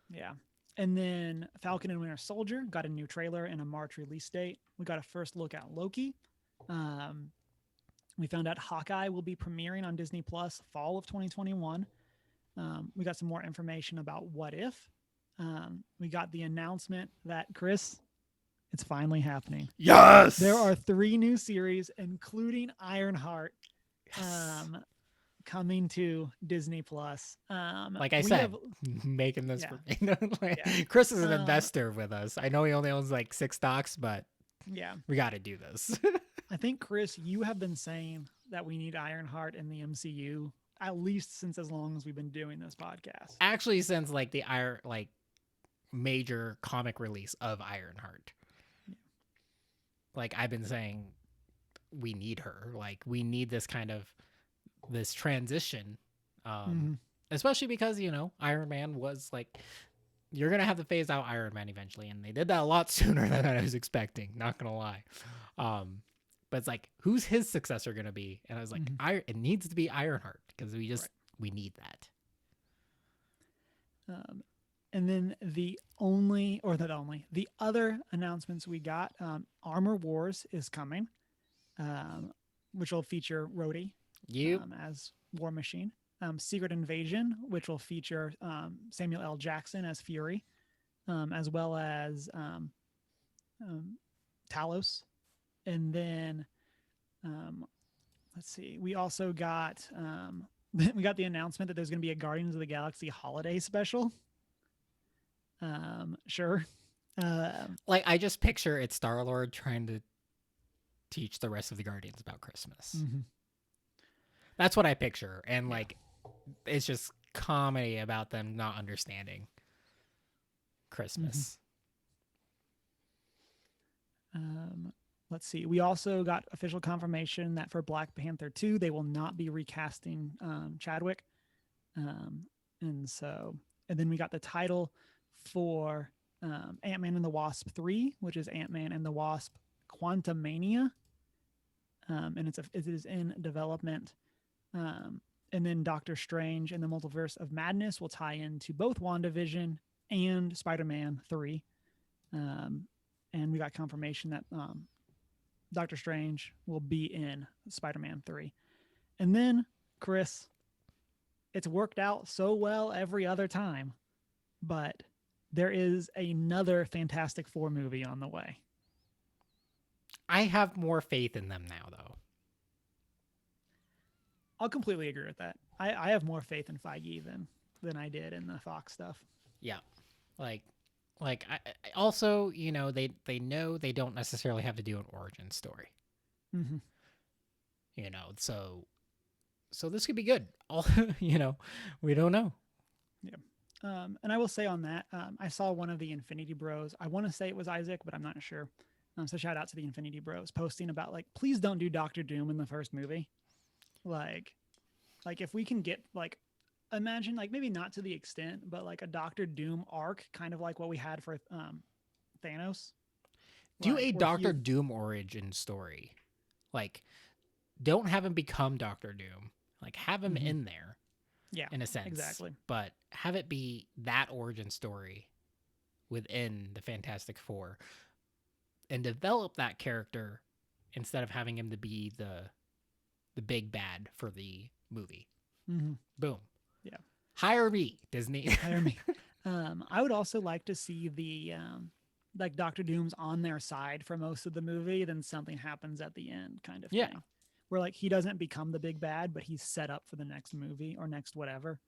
Yeah. And then Falcon and Winter Soldier got a new trailer and a March release date. We got a first look at Loki. We found out Hawkeye will be premiering on Disney Plus fall of 2021. We got some more information about What If. We got the announcement that, Chris, it's finally happening. Yes! There are 3 new series, including Ironheart, coming to Disney Plus. Like I said, making this for me. Chris is an investor with us. I know he only owns like 6 stocks, but we got to do this. I think, Chris, you have been saying that we need Ironheart in the MCU at least since as long as we've been doing this podcast. Actually, since like the major comic release of Ironheart. Like I've been saying, we need her. Like we need this kind of this transition, especially because Iron Man was like, you're gonna have to phase out Iron Man eventually, and they did that a lot sooner than I was expecting. Not gonna lie, but it's like, who's his successor gonna be? And I was like, it needs to be Ironheart, because we need that. And then the other announcements we got, Armor Wars is coming, which will feature Rhodey as War Machine. Secret Invasion, which will feature Samuel L. Jackson as Fury, as well as um, Talos, and then um, let's see, we also got we got the announcement that there's going to be a Guardians of the Galaxy holiday special. Sure. Um, Like I just picture it's Star Lord trying to teach the rest of the Guardians about Christmas. mhm. That's what I picture, and Yeah. like it's just comedy about them not understanding Mhm. Christmas. Um, let's see. We also got official confirmation that for Black Panther 2, they will not be recasting Chadwick. Um, and so, and then we got the title for Ant Man and the Wasp 3, which is Ant Man and the Wasp Quantumania. And it is in development. Um, and then Doctor Strange and the Multiverse of Madness will tie into both WandaVision and Spider Man 3. Um, and we got confirmation that Doctor Strange will be in Spider Man 3. And then, Chris, it's worked out so well every other time, but there is another Fantastic Four movie on the way. I have more faith in them now, though. I'll completely agree with that. I have more faith in Feige than I did in the Fox stuff. Yeah, like also, you know, they know they don't necessarily have to do an origin story. Mm-hmm. You know, so this could be good. All you know, we don't know. Yeah. And I will say on that, I saw one of the Infinity Bros. I want to say it was Isaac, but I'm not sure. So shout out to the Infinity Bros posting about like, please don't do Doctor Doom in the first movie. Like, like if we can get like, imagine like maybe not to the extent, but like a Doctor Doom arc, kind of like what we had for Thanos. Do Like a where he, Doctor Doom origin story. Like, don't have him become Doctor Doom. Like, have him mm-hmm. in there Yeah, in a sense, exactly. but have it be that origin story within the Fantastic Four and develop that character instead of having him to be the big bad for the movie. Mm-hmm. Boom. Yeah, Hire me, Disney. hire me. I would also like to see the like Doctor Doom's on their side for most of the movie, then something happens at the end, kind of Yeah. thing, where like he doesn't become the big bad, but he's set up for the next movie or next whatever.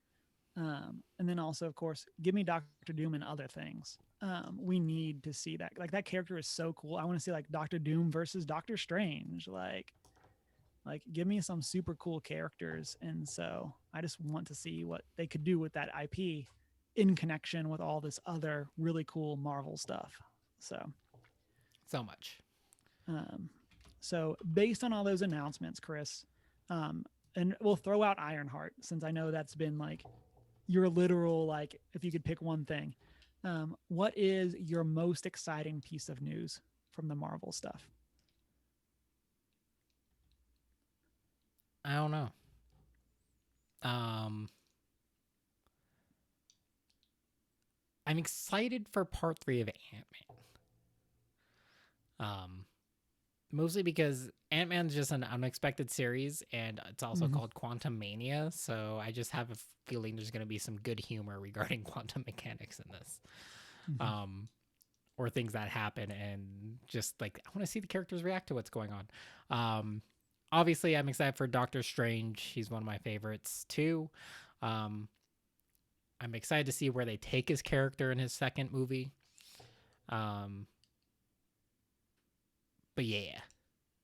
And then also, of course, give me Doctor Doom and other things. We need to see that. Like that character is so cool. I want to see like Doctor Doom versus Doctor Strange. Like give me some super cool characters. And so I just want to see what they could do with that IP in connection with all this other really cool Marvel stuff. So, So much. um, so based on all those announcements, Chris, and we'll throw out Ironheart since I know that's been like your literal like if you could pick one thing. What is your most exciting piece of news from the Marvel stuff? I don't know. Um, I'm excited for part 3 of Ant Man. Mostly because Ant Man's just an unexpected series, and it's also Mm-hmm. called Quantum Mania. So I just have a feeling there's going to be some good humor regarding quantum mechanics in this, Mm-hmm. um, or things that happen, and just like I want to see the characters react to what's going on. Obviously, I'm excited for Doctor Strange. He's one of my favorites too. Um, I'm excited to see where they take his character in his second movie. Um, but yeah,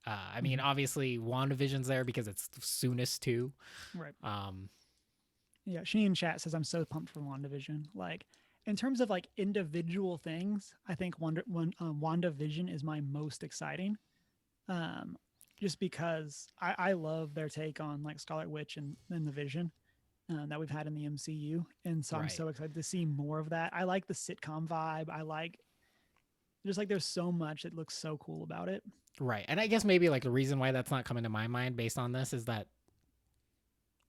I mean, Mm-hmm. obviously, WandaVision's there because it's the soonest too. Right. Um, Yeah. She in chat says I'm so pumped for WandaVision. Like in terms of like individual things, I think WandaVision is my most exciting. Um, just because I love their take on like Scarlet Witch and the Vision that we've had in the MCU, and so I'm right, so excited to see more of that. I like the sitcom vibe. I like just like there's so much that looks so cool about it. right. And I guess maybe like the reason why that's not coming to my mind based on this is that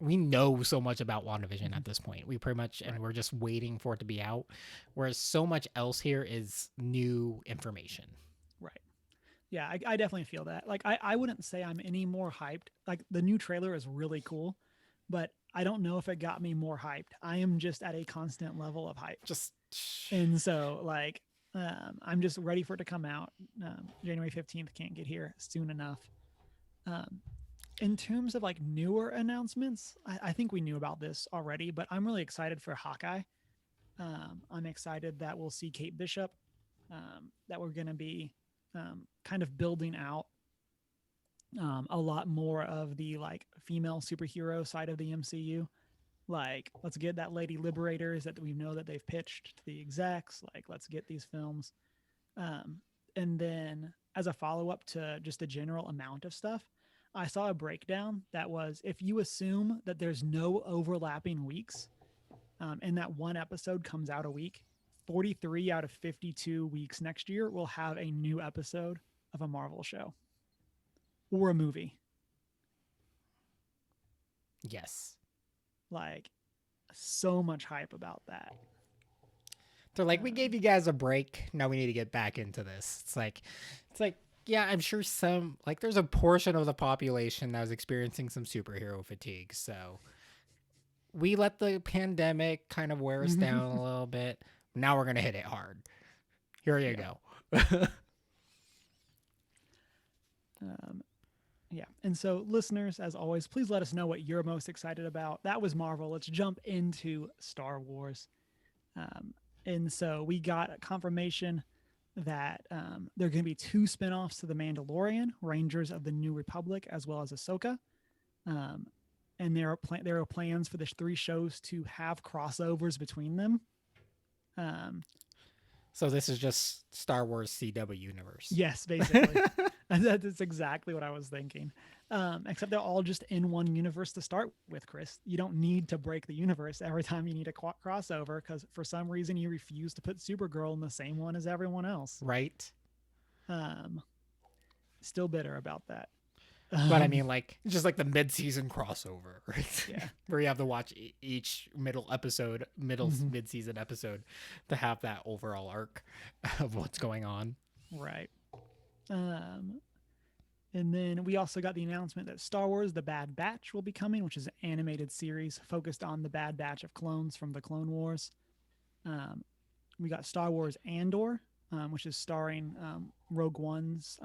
we know so much about WandaVision Mm-hmm. at this point. We pretty much, and Right. we're just waiting for it to be out. Whereas so much else here is new information. Right. Yeah, I definitely feel that. Like I wouldn't say I'm any more hyped. Like the new trailer is really cool, but I don't know if it got me more hyped. I am just at a constant level of hype. Just And so like I'm just ready for it to come out. January 15th can't get here soon enough. Um, in terms of like newer announcements, I think we knew about this already, but I'm really excited for Hawkeye. I'm excited that we'll see Kate Bishop, that we're going to be kind of building out a lot more of the like female superhero side of the MCU. Like, let's get that Lady Liberators that we know that they've pitched to the execs. Like, let's get these films. Um, and then, as a follow up to just the general amount of stuff, I saw a breakdown that was if you assume that there's no overlapping weeks and that one episode comes out a week, 43 out of 52 weeks next year will have a new episode of a Marvel show or a movie. Yes. Like, so much hype about that. They're like, we gave you guys a break. Now we need to get back into this. It's like, yeah, I'm sure there's a portion of the population that was experiencing some superhero fatigue. So we let the pandemic kind of wear us down a little bit. Now we're going to hit it hard. Here you go. Yeah. And so, listeners, as always, please let us know what you're most excited about. That was Marvel. Let's jump into Star Wars. And so, we got a confirmation that there are going to be 2 spinoffs to The Mandalorian, Rangers of the New Republic, as well as Ahsoka. And there are plans for the 3 shows to have crossovers between them. So this is just Star Wars CW universe. Yes, basically. That's exactly what I was thinking. Except they're all just in one universe to start with, Chris. You don't need to break the universe every time you need a crossover because for some reason you refuse to put Supergirl in the same one as everyone else. Right. Still bitter about that. But I mean, like, just like the mid-season crossover, yeah, where you have to watch each mid-season episode to have that overall arc of what's going on. Right. And then we also got the announcement that Star Wars: The Bad Batch will be coming, which is an animated series focused on the Bad Batch of clones from the Clone Wars. We got Star Wars Andor, which is starring Rogue One's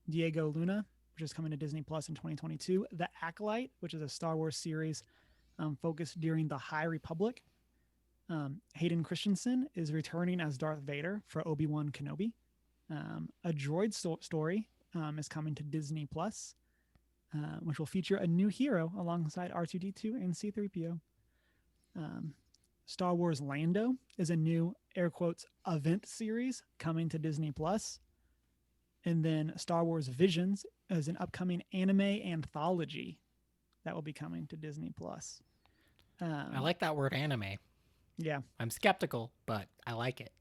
Diego Luna, which is coming to Disney Plus in 2022. The Acolyte, which is a Star Wars series focused during the High Republic. Hayden Christensen is returning as Darth Vader for Obi-Wan Kenobi. A droid story is coming to Disney Plus, which will feature a new hero alongside R2-D2 and C-3PO. Star Wars Lando is a new, air quotes, event series coming to Disney Plus. And then Star Wars Visions is an upcoming anime anthology that will be coming to Disney Plus. I like that word anime. Yeah. I'm skeptical, but I like it.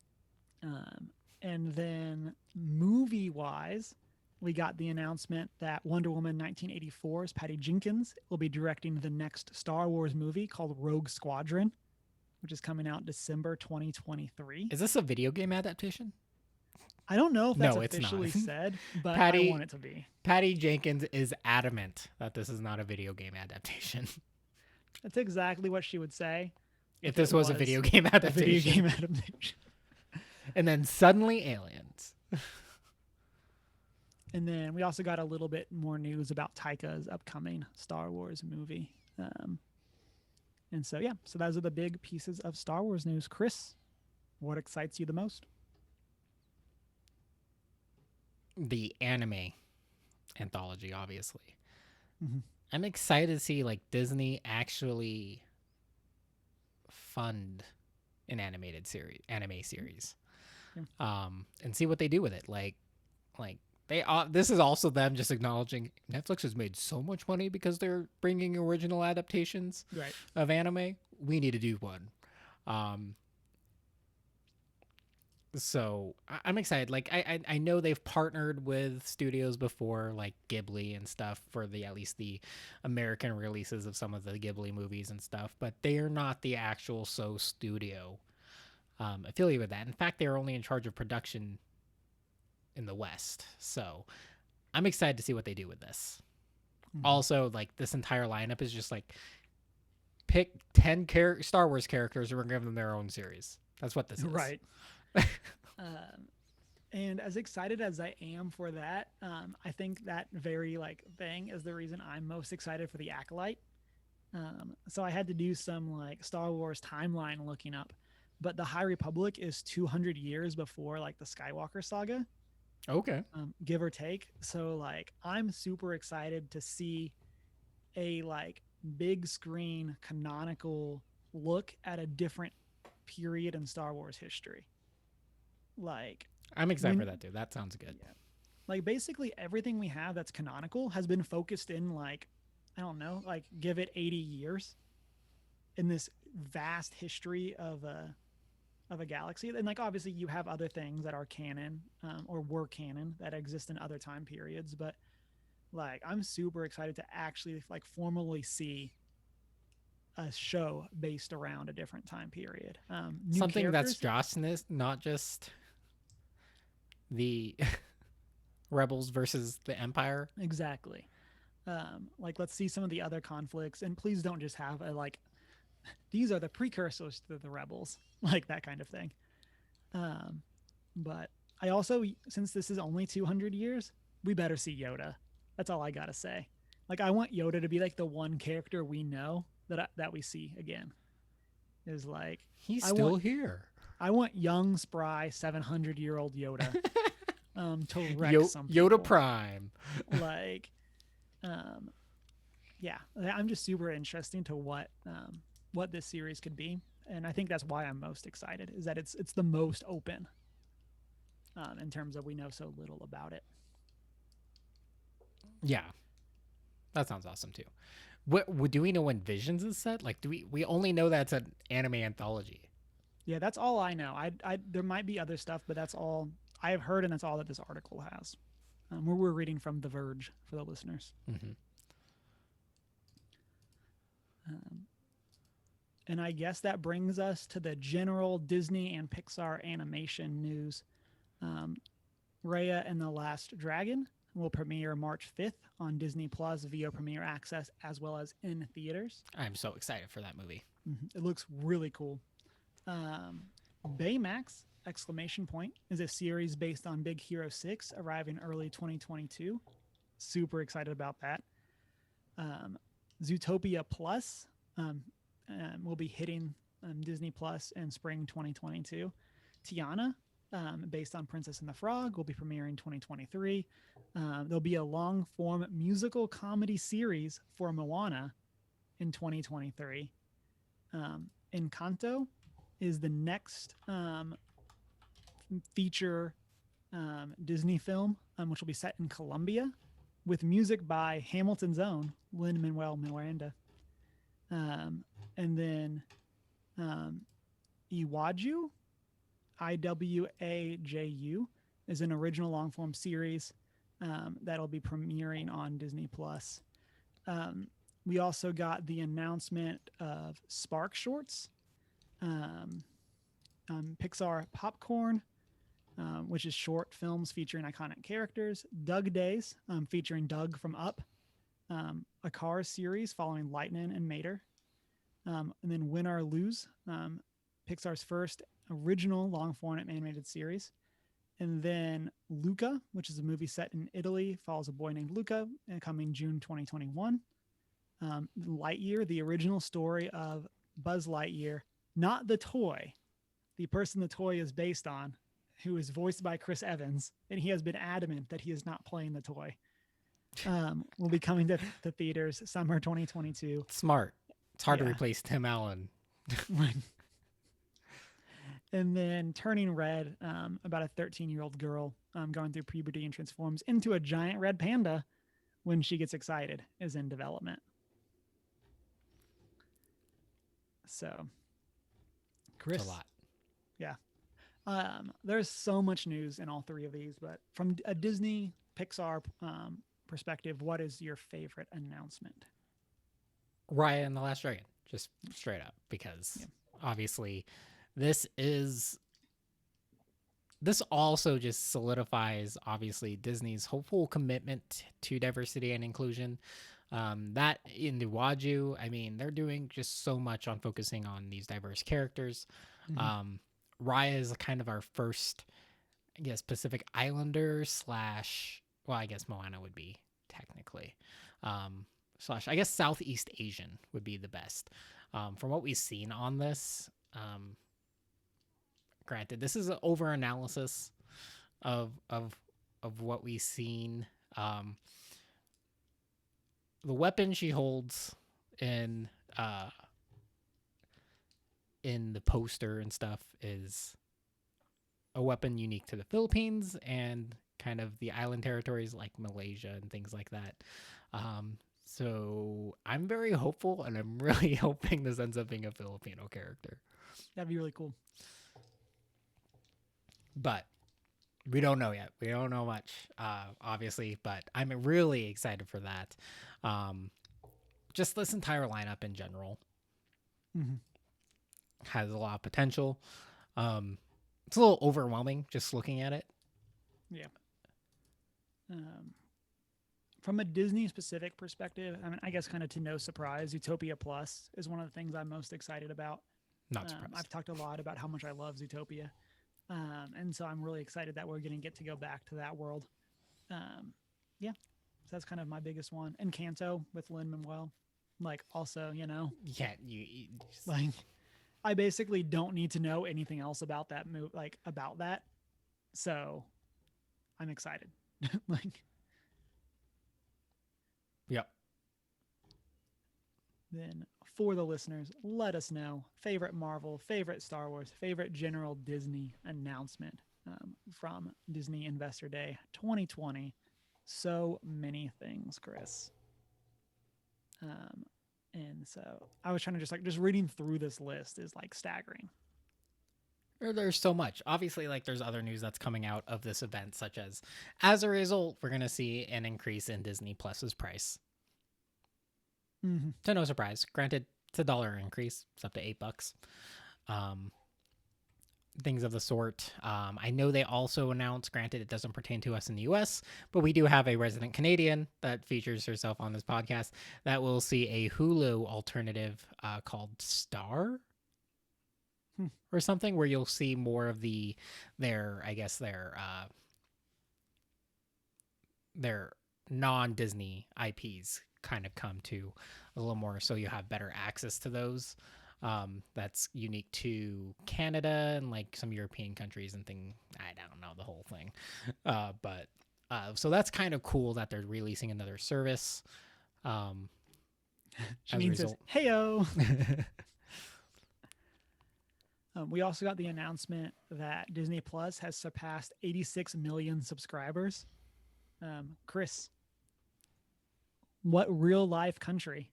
And then movie-wise, we got the announcement that Wonder Woman 1984's Patty Jenkins will be directing the next Star Wars movie called Rogue Squadron, which is coming out December 2023. Is this a video game adaptation? I don't know if that's No, it's officially not. said, but Patty, I want it to be. Patty Jenkins is adamant that this is not a video game adaptation. That's exactly what she would say if this was a video game adaptation. A video game adaptation. And then suddenly aliens. And then we also got a little bit more news about Taika's upcoming Star Wars movie. And so, yeah, so those are the big pieces of Star Wars news. Chris, what excites you the most? The anime anthology, obviously. Mm-hmm. I'm excited to see like Disney actually fund an anime series, and see what they do with it. Like they this is also them just acknowledging Netflix has made so much money because they're bringing original adaptations of anime. We need to do one. So I'm excited. Like I know they've partnered with studios before, like Ghibli and stuff, for at least the American releases of some of the Ghibli movies and stuff. But they are not the actual studio affiliated with that. In fact, they're only in charge of production in the West. So I'm excited to see what they do with this. Mm-hmm. Also, like this entire lineup is just like pick 10 Star Wars characters and we're gonna give them their own series. That's what this is. Right. And as excited as I am for that, I think that very like thing is the reason I'm most excited for the Acolyte. So I had to do some like Star Wars timeline looking up, but the High Republic is 200 years before like the Skywalker saga, Okay. give or take. So like I'm super excited to see a like big screen canonical look at a different period in Star Wars history. Like I'm excited for when that too. That sounds good. yeah, like basically everything we have that's canonical has been focused in like I don't know, like give it 80 years in this vast history of a galaxy. And like obviously you have other things that are canon or were canon that exist in other time periods, but like I'm super excited to actually like formally see a show based around a different time period. New Something that's characters, Jossness, not just the rebels versus the Empire. exactly. Like let's see some of the other conflicts, and please don't just have a like these are the precursors to the rebels, like that kind of thing. Um, but I also, since this is only 200 years, we better see Yoda. That's all I gotta say. Like I want Yoda to be like the one character we know that we see again. Is like He's I want still here. I want young, spry, 700-year-old Yoda to wreck some Yoda people. Prime. Like, um, yeah, I'm just super interested to what this series could be, and I think that's why I'm most excited. Is that it's the most open in terms of we know so little about it. Yeah, that sounds awesome too. What do we know when Visions is set? Like, do we only know that's an anime anthology? Yeah, that's all I know. I there might be other stuff, but that's all I have heard, and that's all that this article has. We're reading from The Verge for the listeners. Mm-hmm. Um, and I guess that brings us to the general Disney and Pixar animation news. Um, Raya and the Last Dragon will premiere March 5th on Disney Plus via Premiere Access as well as in theaters. I'm so excited for that movie. It looks really cool. Um, Baymax exclamation point is a series based on Big Hero 6 arriving early 2022. Super excited about that. Zootopia Plus will be hitting Disney Plus in spring 2022. Tiana, based on Princess and the Frog, will be premiering 2023. There'll be a long form musical comedy series for Moana in 2023. Encanto is the next feature Disney film, which will be set in Colombia with music by Hamilton's own Lin Manuel Miranda. And then Iwaju, Iwaju, is an original long form series that'll be premiering on Disney Plus. We also got the announcement of Spark Shorts, Pixar Popcorn, which is short films featuring iconic characters. Doug Days, featuring Doug from Up. A Cars series following Lightning and Mater. And then Win or Lose, Pixar's first original long form animated series. And then Luca, which is a movie set in Italy, follows a boy named Luca, and coming June 2021. Lightyear, the original story of Buzz Lightyear, not the toy, the person the toy is based on, who is voiced by Chris Evans, and he has been adamant that he is not playing the toy. Will be coming to theaters summer 2022. Smart. It's hard to replace Tim Allen. And then Turning Red, about a 13-year-old girl going through puberty and transforms into a giant red panda when she gets excited, is in development. So, Chris, It's a lot. Yeah. There's so much news in all three of these, but from a Disney Pixar perspective, what is your favorite announcement? Raya and the Last Dragon, just straight up, because obviously this also just solidifies obviously Disney's hopeful commitment to diversity and inclusion. That in the Waju, I mean, they're doing just so much on focusing on these diverse characters. Raya is kind of our first I guess Pacific Islander slash, well, I guess Moana would be technically, slash, I guess Southeast Asian would be the best. From what we've seen on this, granted, this is an over analysis of what we've seen. The weapon she holds in the poster and stuff is a weapon unique to the Philippines and kind of the island territories like Malaysia and things like that. So I'm very hopeful, and I'm really hoping this ends up being a Filipino character. That'd be really cool. But we don't know yet. We don't know much, obviously, but I'm really excited for that. Just this entire lineup in general has a lot of potential. It's a little overwhelming just looking at it. Yeah. From a Disney specific perspective, I mean, I guess kind of to no surprise, Zootopia Plus is one of the things I'm most excited about. Not surprised. I've talked a lot about how much I love Zootopia. And so I'm really excited that we're going to get to go back to that world. Yeah. So that's kind of my biggest one. And Kanto with Lin-Manuel. Like, also, you know. Yeah, you just... like, I basically don't need to know anything else about that move, like about that. So I'm excited. Like, yep. Then for the listeners, let us know favorite Marvel, favorite Star Wars, favorite general Disney announcement from Disney Investor Day 2020. So many things, Chris. And so I was trying to just reading through this list is like staggering. There's so much. Obviously, like there's other news that's coming out of this event, such as a result, we're going to see an increase in Disney Plus's price. To no surprise. Granted, it's $1 increase. It's up to $8. Things of the sort. I know they also announced, granted it doesn't pertain to us in the US, but we do have a resident Canadian that features herself on this podcast that will see a Hulu alternative called Star or something, where you'll see more of their non-Disney IPs kind of come to a little more, so you have better access to those. That's unique to Canada and like some European countries and thing. I don't know the whole thing, but so that's kind of cool that they're releasing another service. Janine says, "Heyo." We also got the announcement that Disney Plus has surpassed 86 million subscribers. Chris, what real life country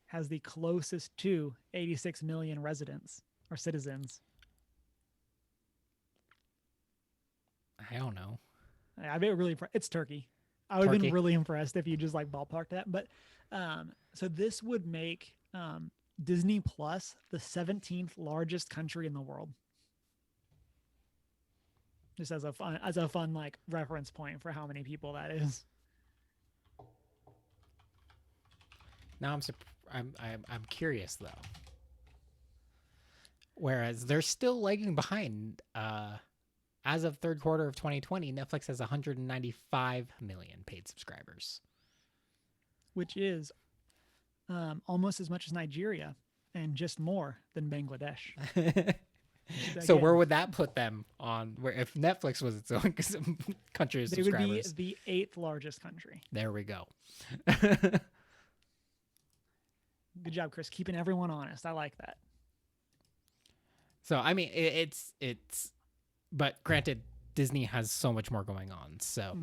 has the closest to 86 million residents or citizens? I don't know. I'd be really it's Turkey. I would have been really impressed if you just like ballparked that. But so this would make Disney Plus the 17th largest country in the world. Just as a fun like reference point for how many people that is. Now I'm curious though. Whereas they're still lagging behind. As of third quarter of 2020, Netflix has 195 million paid subscribers, which is almost as much as Nigeria and just more than Bangladesh. So where would that put them on? Where if Netflix was its own country of subscribers? They would be the 8th largest country. There we go. Good job, Chris. Keeping everyone honest. I like that. So, I mean, it's, but granted, Disney has so much more going on. So,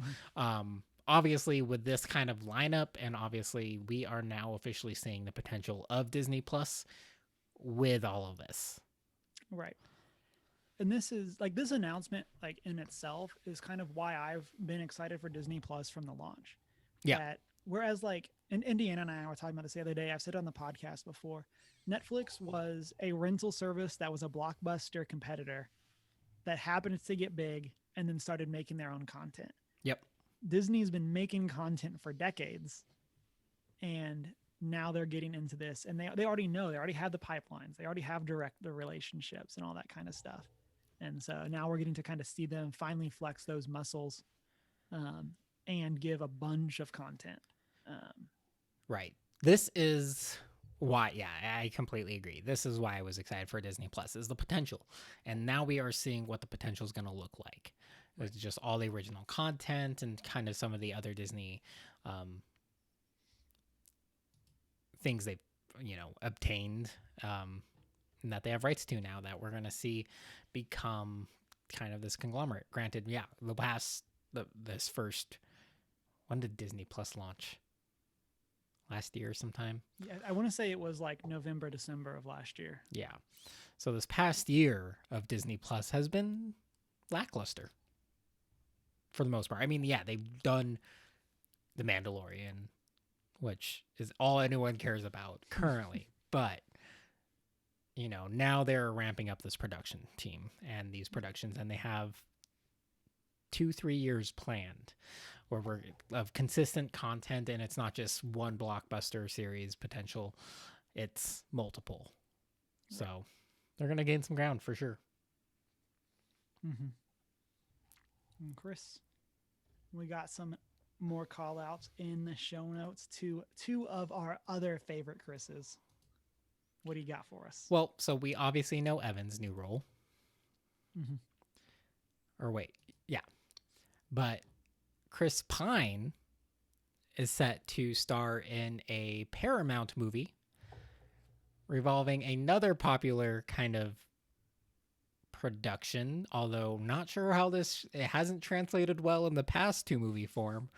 obviously, with this kind of lineup, and obviously, we are now officially seeing the potential of Disney Plus with all of this. Right. And this is like this announcement, like in itself, is kind of why I've been excited for Disney Plus from the launch. Yeah. That, whereas, like, and Indiana and I were talking about this the other day. I've said it on the podcast before. Netflix was a rental service that was a Blockbuster competitor that happened to get big and then started making their own content. Yep. Disney's been making content for decades, and now they're getting into this, and they already know, they already have the pipelines, they already have direct the relationships and all that kind of stuff. And so now we're getting to kind of see them finally flex those muscles, and give a bunch of content. Right. This is why, yeah, I completely agree. This is why I was excited for Disney Plus, is the potential. And now we are seeing what the potential is going to look like. It's just all the original content and kind of some of the other Disney things they've, obtained, and that they have rights to now, that we're going to see become kind of this conglomerate. Granted, yeah, this first, when did Disney Plus launch? Last year sometime? Yeah, I want to say it was like November, December of last year. Yeah. So this past year of Disney Plus has been lackluster for the most part. I mean, yeah, they've done The Mandalorian, which is all anyone cares about currently. But, now they're ramping up this production team and these productions, and they have 2-3 years planned where we're of consistent content, and it's not just one blockbuster series potential, it's multiple. Right. So they're gonna gain some ground for sure. And Chris, we got some more call outs in the show notes to two of our other favorite Chris's. What do you got for us? Well, so we obviously know Evan's new role. Or wait, yeah. But Chris Pine is set to star in a Paramount movie revolving another popular kind of production, although not sure how it hasn't translated well in the past to movie form.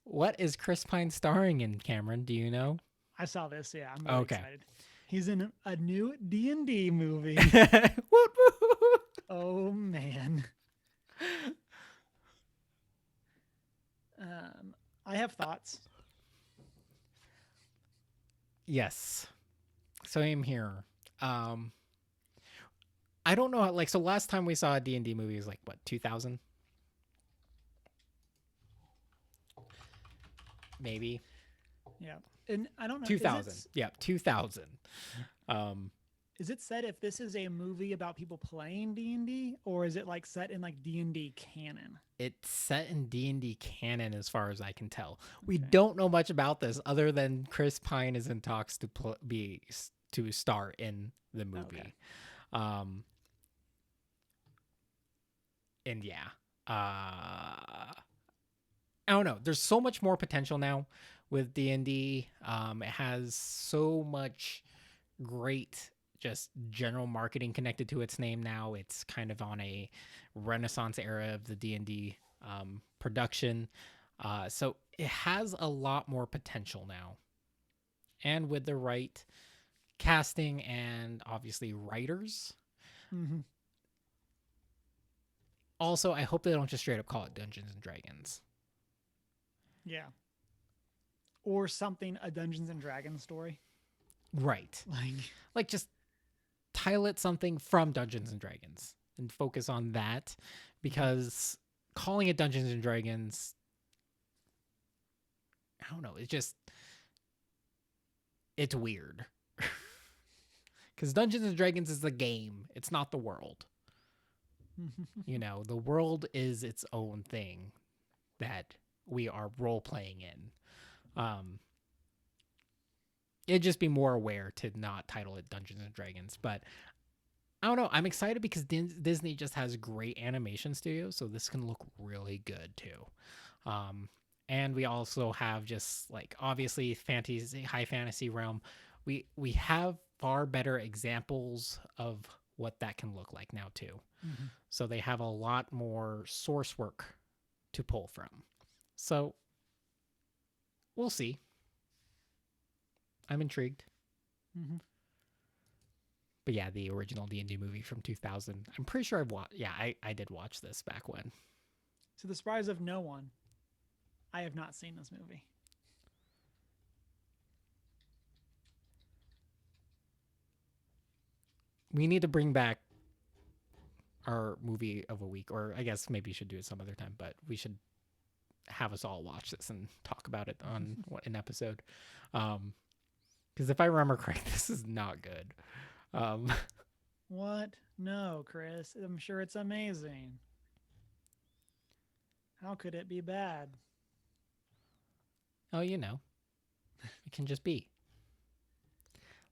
What is Chris Pine starring in, Cameron? Do you know? I saw this. Yeah, I'm really excited. He's in a new D&D movie. Oh, man. I have thoughts. Yes. Same here. I don't know how, so last time we saw a D&D movie was 2000? Maybe. Yeah. And I don't know. 2000. Yeah, 2000. Is it said if this is a movie about people playing D&D, or is it set in D&D canon? It's set in D&D canon as far as I can tell. Okay. We don't know much about this other than Chris Pine is in talks to star in the movie. Okay. And yeah. I don't know. There's so much more potential now with D&D. It has so much great just general marketing connected to its name now. It's kind of on a renaissance era of the D&D production. So it has a lot more potential now. And with the right casting and obviously writers. Also, I hope they don't just straight up call it Dungeons and Dragons. Yeah. Or something, a Dungeons and Dragons story. Right. Like just title it something from Dungeons and Dragons and focus on that, because calling it Dungeons and Dragons, I don't know, it's weird. Because Dungeons and Dragons is the game. It's not the world. The world is its own thing that we are role-playing in. It'd just be more aware to not title it Dungeons and Dragons. But I don't know. I'm excited because Disney just has great animation studios, so this can look really good too. And we also have just obviously fantasy, high fantasy realm. We have far better examples of what that can look like now too. So they have a lot more source work to pull from. So we'll see. I'm intrigued. But yeah, the original D&D movie from 2000. I'm pretty sure I've watched. Yeah, I did watch this back when. To the surprise of no one, I have not seen this movie. We need to bring back our movie of a week, or I guess maybe you should do it some other time, but we should have us all watch this and talk about it on an episode. Because if I remember correct, this is not good. What? No, Chris. I'm sure it's amazing. How could it be bad? Oh, you know, it can just be.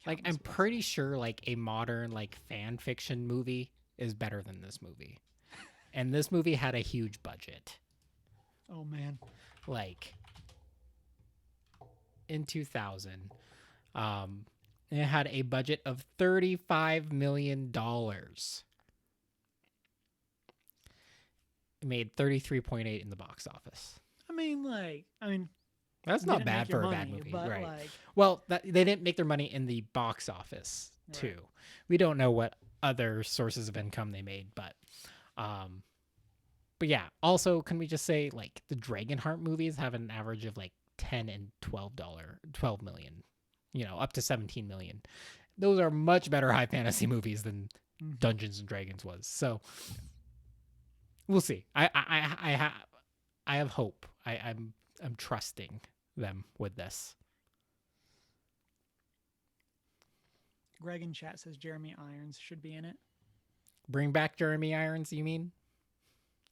Like, Countless I'm ways. pretty sure like a modern like fan fiction movie is better than this movie. And this movie had a huge budget. Oh man. Like in 2000, um, it had a budget of $35 million. It made 33.8 in the box office. I mean, That's not didn't bad make your for a bad money, movie, but right? like, Well, they didn't make their money in the box office right. too. We don't know what other sources of income they made, um, but yeah. Also, can we just say like the Dragonheart movies have an average of like 10 and $12 million, up to 17 million. Those are much better high fantasy movies than Mhm. Dungeons and Dragons was. So we'll see. I have hope. I'm trusting them with this. Greg in chat says Jeremy Irons should be in it. Bring back Jeremy Irons, you mean?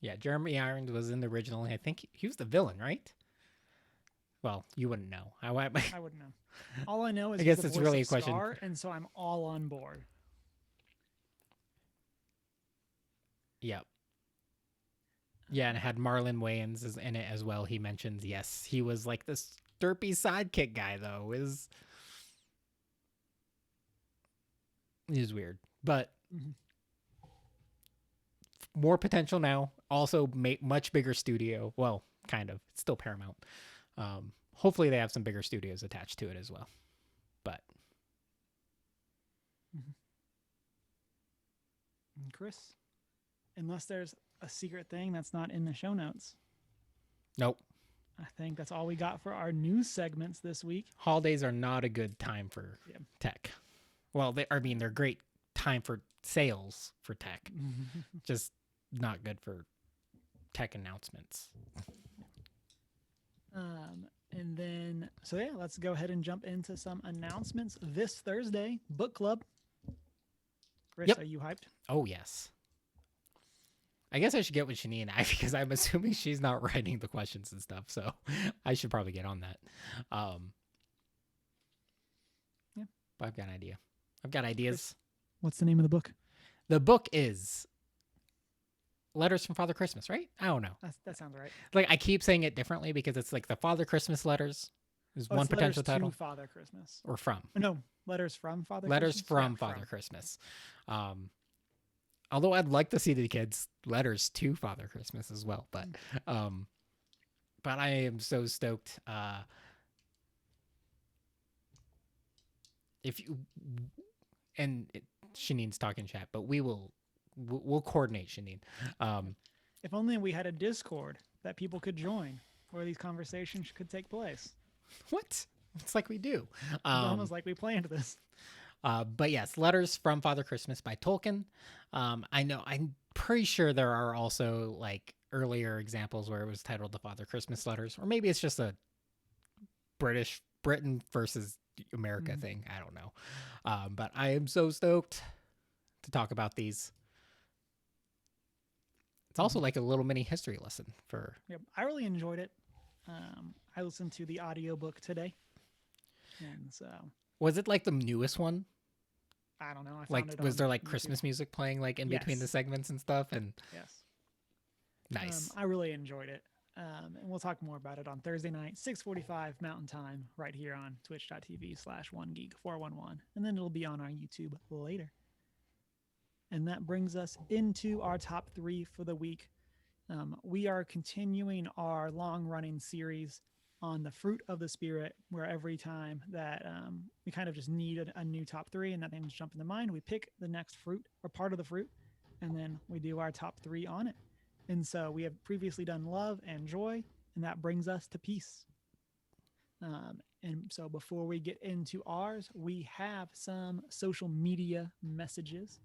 Yeah, Jeremy Irons was in the original. I think he was the villain, right? Well, you wouldn't know. I wouldn't know. All I know is I he's guess the it's voice really of a question. Scar, and so I'm all on board. Yep. Yeah, and it had Marlon Wayans in it as well. He mentions, yes, he was like this derpy sidekick guy, though. Is weird. But Mhm. more potential now. Also, much bigger studio. Well, kind of. It's still Paramount. Hopefully, they have some bigger studios attached to it as well. But Mhm. And Chris, unless there's a secret thing that's not in the show notes, nope. I think that's all we got for our news segments this week. Holidays are not a good time for Yeah. tech. Well, they're great time for sales for tech. Just not good for tech announcements. And then, so yeah, let's go ahead and jump into some announcements. This Thursday, book club. Chris, Yep. are you hyped? Oh, yes. I guess I should get with Shani and I because I'm assuming she's not writing the questions and stuff. So I should probably get on that. Yeah. But I've got an idea. I've got ideas. Chris, what's the name of the book? The book is Letters from Father Christmas, right? I don't know. That sounds right. Like I keep saying it differently because it's like the Father Christmas letters is one potential letters title. To Father Christmas. Or from. No, letters from Father Letters Christmas. from Father Christmas. Although I'd like to see the kids letters to Father Christmas as well, but I am so stoked. If you and Shanine's talking chat, but we'll coordinate, Shanine. If only we had a Discord that people could join where these conversations could take place. What? It's like we do. It's almost like we planned this. But yes, Letters from Father Christmas by Tolkien. I know, I'm pretty sure there are also like earlier examples where it was titled The Father Christmas Letters, or maybe it's just a Britain versus America thing. I don't know. But I am so stoked to talk about these. It's also like a little mini history lesson for. Yep, I really enjoyed it. I listened to the audiobook today. And so. Was it like the newest one? I don't know. I like, was there like YouTube. Christmas music playing like in between the segments and stuff? And yes. Nice. I really enjoyed it. And we'll talk more about it on Thursday night, 6:45 Mountain Time, right here on twitch.tv/1geek411. And then it'll be on our YouTube later. And that brings us into our top 3 for the week. We are continuing our long-running series on the fruit of the spirit, where every time that we kind of just need a new top 3 and nothing's jumping to mind, we pick the next fruit or part of the fruit, and then we do our top 3 on it. And so we have previously done love and joy, and that brings us to peace. And so before we get into ours, we have some social media messages.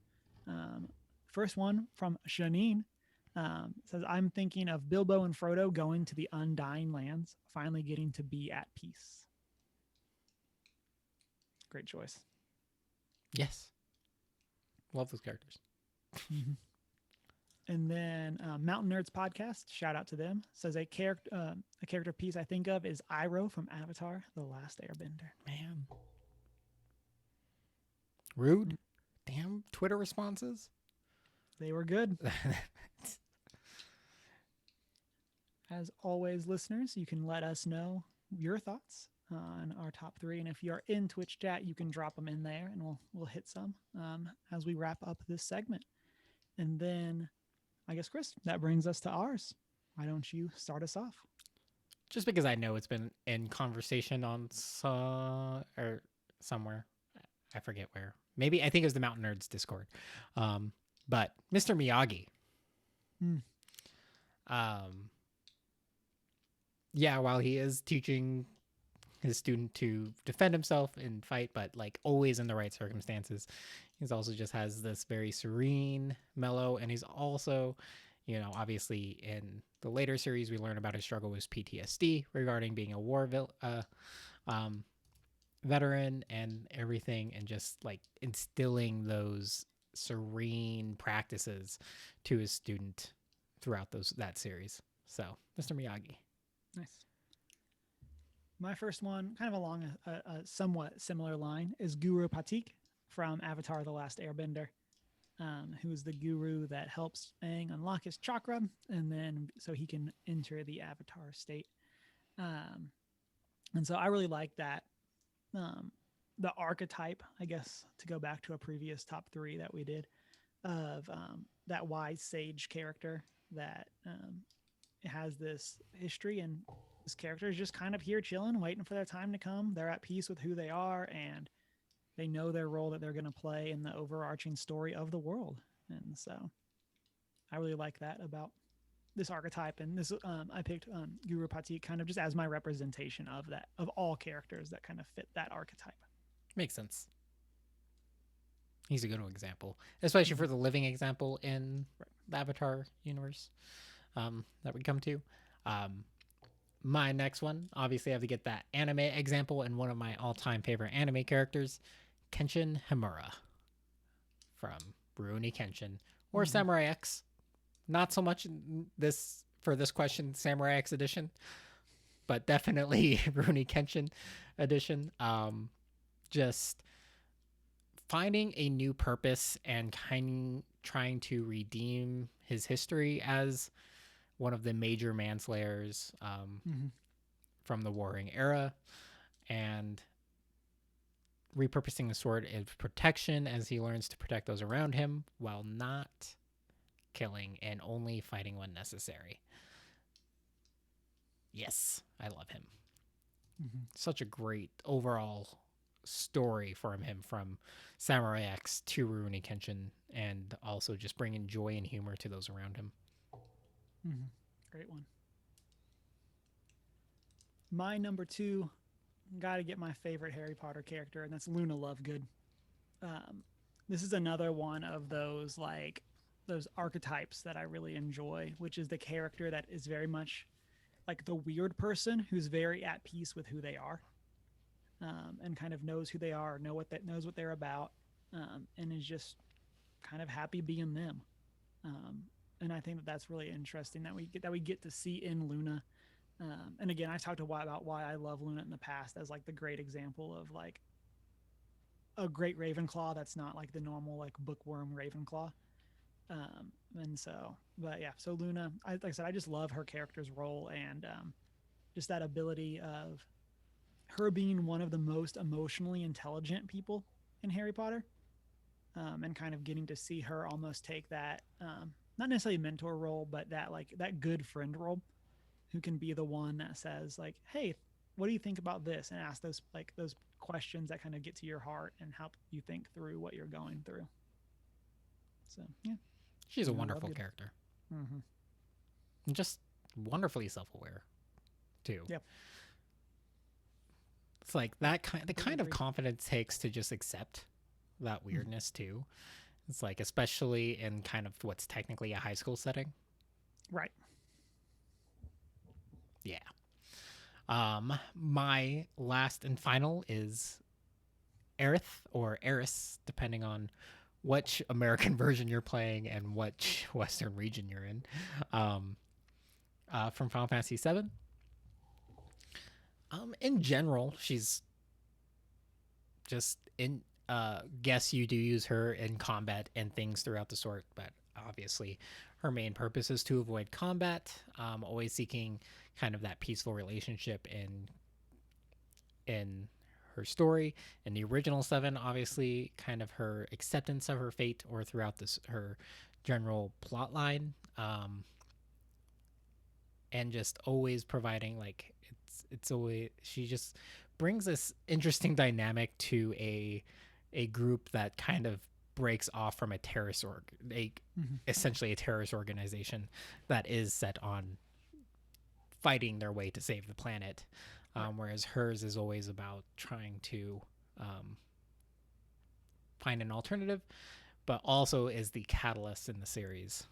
First one from Shanine says, I'm thinking of Bilbo and Frodo going to the Undying Lands, finally getting to be at peace. Great choice. Yes. Love those characters. Mm-hmm. And then Mountain Nerds podcast, shout out to them, says a character piece I think of is Iroh from Avatar: The Last Airbender. Man, rude. Damn Twitter responses. They were good. As always, listeners, you can let us know your thoughts on our top three, and if you're in Twitch chat, you can drop them in there, and we'll hit some as we wrap up this segment. And then, I guess, Chris, that brings us to ours. Why don't you start us off? Just because I know it's been in conversation on or somewhere, I forget where. Maybe I think it was the Mountain Nerds Discord. But Mr. Miyagi. Um, yeah, while he is teaching his student to defend himself and fight, but like always in the right circumstances, he's also just has this very serene, mellow, and he's also, you know, obviously in the later series we learn about his struggle with PTSD regarding being a veteran and everything, and just like instilling those serene practices to his student throughout that series. So, Mr. Miyagi. Nice. My first one, kind of along a somewhat similar line, is Guru Patik from Avatar: The Last Airbender, who is the guru that helps Aang unlock his chakra, and then so he can enter the Avatar state. And so I really like that. The archetype, I guess, to go back to a previous top three that we did, of that wise sage character that has this history, and this character is just kind of here chilling, waiting for their time to come. They're at peace with who they are, and they know their role that they're going to play in the overarching story of the world. And so I really like that about this archetype. And this I picked Guru Patik kind of just as my representation of that, of all characters that kind of fit that archetype. Makes sense. He's a good example, especially for the living example in the Avatar universe that we come to. My next one, obviously, I have to get that anime example, and one of my all-time favorite anime characters, Kenshin Himura from Rurouni Kenshin, or Samurai X. Not so much this for this question, Samurai X edition, but definitely Rurouni Kenshin edition. Just finding a new purpose and trying to redeem his history as one of the major manslayers from the warring era, and repurposing the sword as protection as he learns to protect those around him while not killing and only fighting when necessary. Yes, I love him. Such a great overall story from him, from Samurai X to Rurouni Kenshin, and also just bringing joy and humor to those around him. Great one. My number two, got to get my favorite Harry Potter character, and that's Luna Lovegood. This is another one of those those archetypes that I really enjoy, which is the character that is very much like the weird person who's very at peace with who they are, and kind of knows who they are, knows what they're about, and is just kind of happy being them. And I think that that's really interesting that we get to see in Luna. And again, I talked about why I love Luna in the past as like the great example of like a great Ravenclaw that's not like the normal like bookworm Ravenclaw. And so, but yeah, so Luna, like I said, I just love her character's role, and just that ability of her being one of the most emotionally intelligent people in Harry Potter, and kind of getting to see her almost take that, not necessarily mentor role, but that good friend role, who can be the one that says like, hey, what do you think about this, and ask those questions that kind of get to your heart and help you think through what you're going through. So yeah, she's a wonderful character. And just wonderfully self-aware too. Yep. It's like the kind of confidence it takes to just accept that weirdness too. It's like, especially in kind of what's technically a high school setting. Right. Yeah. My last and final is Aerith, or Eris, depending on which American version you're playing and which Western region you're in. Um, from Final Fantasy VII. In general, she's just in. Guess you do use her in combat and things throughout the sort, but obviously, her main purpose is to avoid combat. Always seeking kind of that peaceful relationship in her story. In the original Seven, obviously, kind of her acceptance of her fate, or throughout this her general plot line, and just always providing like it's always she just brings this interesting dynamic to a group that kind of breaks off from a terrorist Mhm. essentially a terrorist organization that is set on fighting their way to save the planet. Right. Whereas hers is always about trying to um, find an alternative, but also is the catalyst in the series,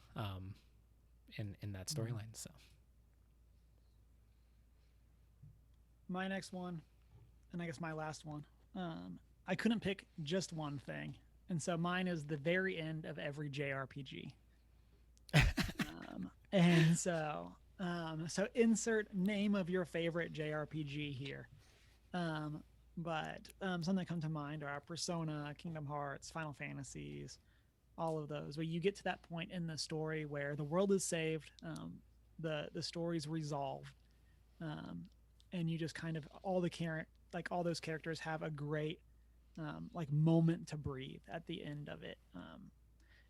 in that Mhm. storyline. So My next one, and I guess my last one. I couldn't pick just one thing, and so mine is the very end of every JRPG. So insert name of your favorite JRPG here. Um, but some that come to mind are Persona, Kingdom Hearts, Final Fantasies, all of those, where you get to that point in the story where the world is saved, the story's resolved, um, and you just kind of all those characters have a great like moment to breathe at the end of it.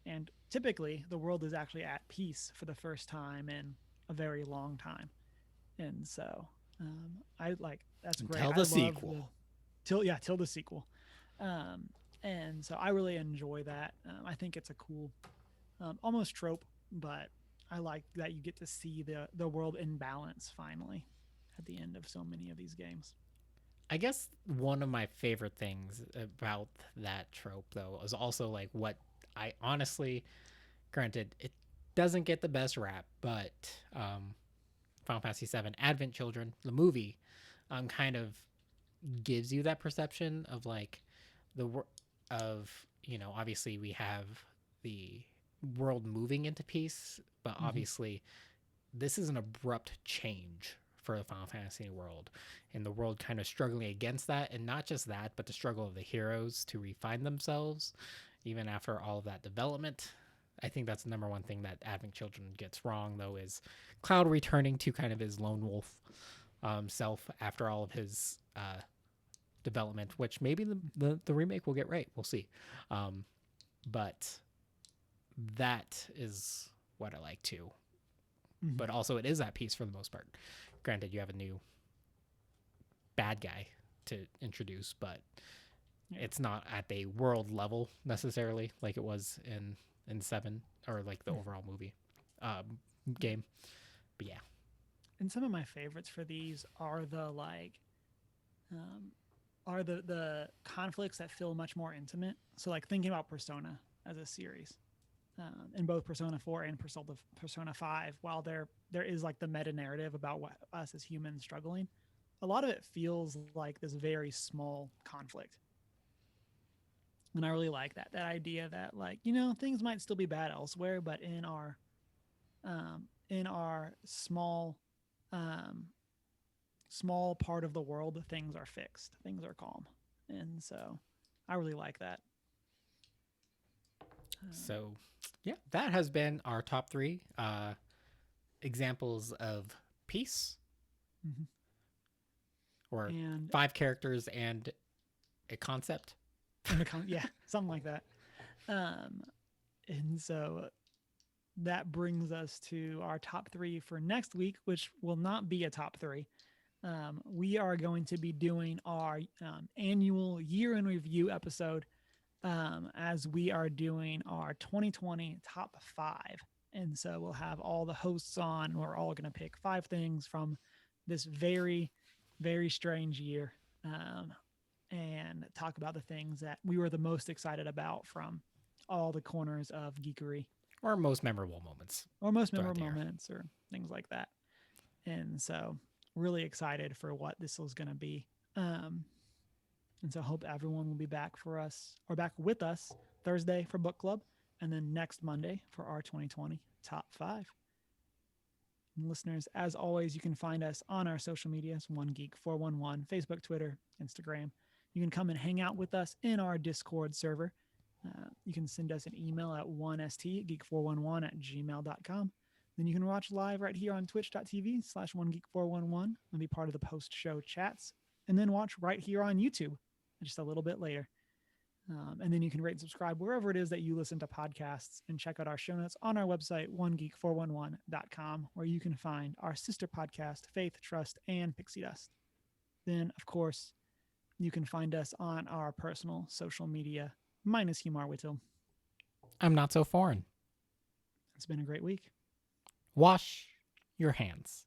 And typically, the world is actually at peace for the first time in a very long time. And so I like that's great. until I the love the sequel. till the sequel. Um, and so I really enjoy that. I think it's a cool, almost trope, but I like that you get to see the world in balance finally at the end of so many of these games. I guess one of my favorite things about that trope, though, is also like what I honestly, granted, it doesn't get the best rap, but Final Fantasy VII Advent Children, the movie, kind of gives you that perception of like the of obviously we have the world moving into peace, but Mm-hmm. obviously this is an abrupt change for the Final Fantasy world, and the world kind of struggling against that, and not just that, but the struggle of the heroes to refine themselves, even after all of that development. I think that's the number one thing that Advent Children gets wrong, though, is Cloud returning to kind of his lone wolf self after all of his development, which maybe the remake will get right. We'll see. Um, but that is what I like too. Mm-hmm. But also, it is at peace for the most part. Granted, you have a new bad guy to introduce, but Yeah. it's not at the world level necessarily like it was in Seven, or like the Mm-hmm. overall movie game. But yeah, And some of my favorites for these are um, the conflicts that feel much more intimate. So like thinking about Persona as a series, in both Persona 4 and Persona 5, while there is like the meta narrative about what us as humans struggling, a lot of it feels like this very small conflict. And I really like that idea that like things might still be bad elsewhere, but in our um, small part of the world, things are fixed, things are calm, and so I really like that. Um, so yeah, that has been our top three examples of peace, mhm. or And five characters and a concept. yeah, something like that. Um, and so that brings us to our top three for next week, which will not be a top three. We are going to be doing our annual year in review episode, as we are doing our 2020 top five. And so we'll have all the hosts on. We're all going to pick five things from this very, very strange year, and talk about the things that we were the most excited about from all the corners of geekery, Or most memorable moments or most throughout memorable the year. moments, or things like that. And so, really excited for what this is going to be. Um, and so, hope everyone will be back for us, or back with us, Thursday for book club, and then next Monday for our 2020 top 5. And listeners, as always, you can find us on our social medias, One Geek 411, Facebook, Twitter, Instagram. You can come and hang out with us in our Discord server. You can send us an email at 1stgeek411@gmail.com. Then you can watch live right here on twitch.tv/onegeek411 and be part of the post-show chats. And then watch right here on YouTube just a little bit later. And then you can rate and subscribe wherever it is that you listen to podcasts, and check out our show notes on our website, onegeek411.com, where you can find our sister podcast, Faith, Trust, and Pixie Dust. Then, of course, you can find us on our personal social media, minus Humar Whittle. I'm not so foreign. It's been a great week. Wash your hands.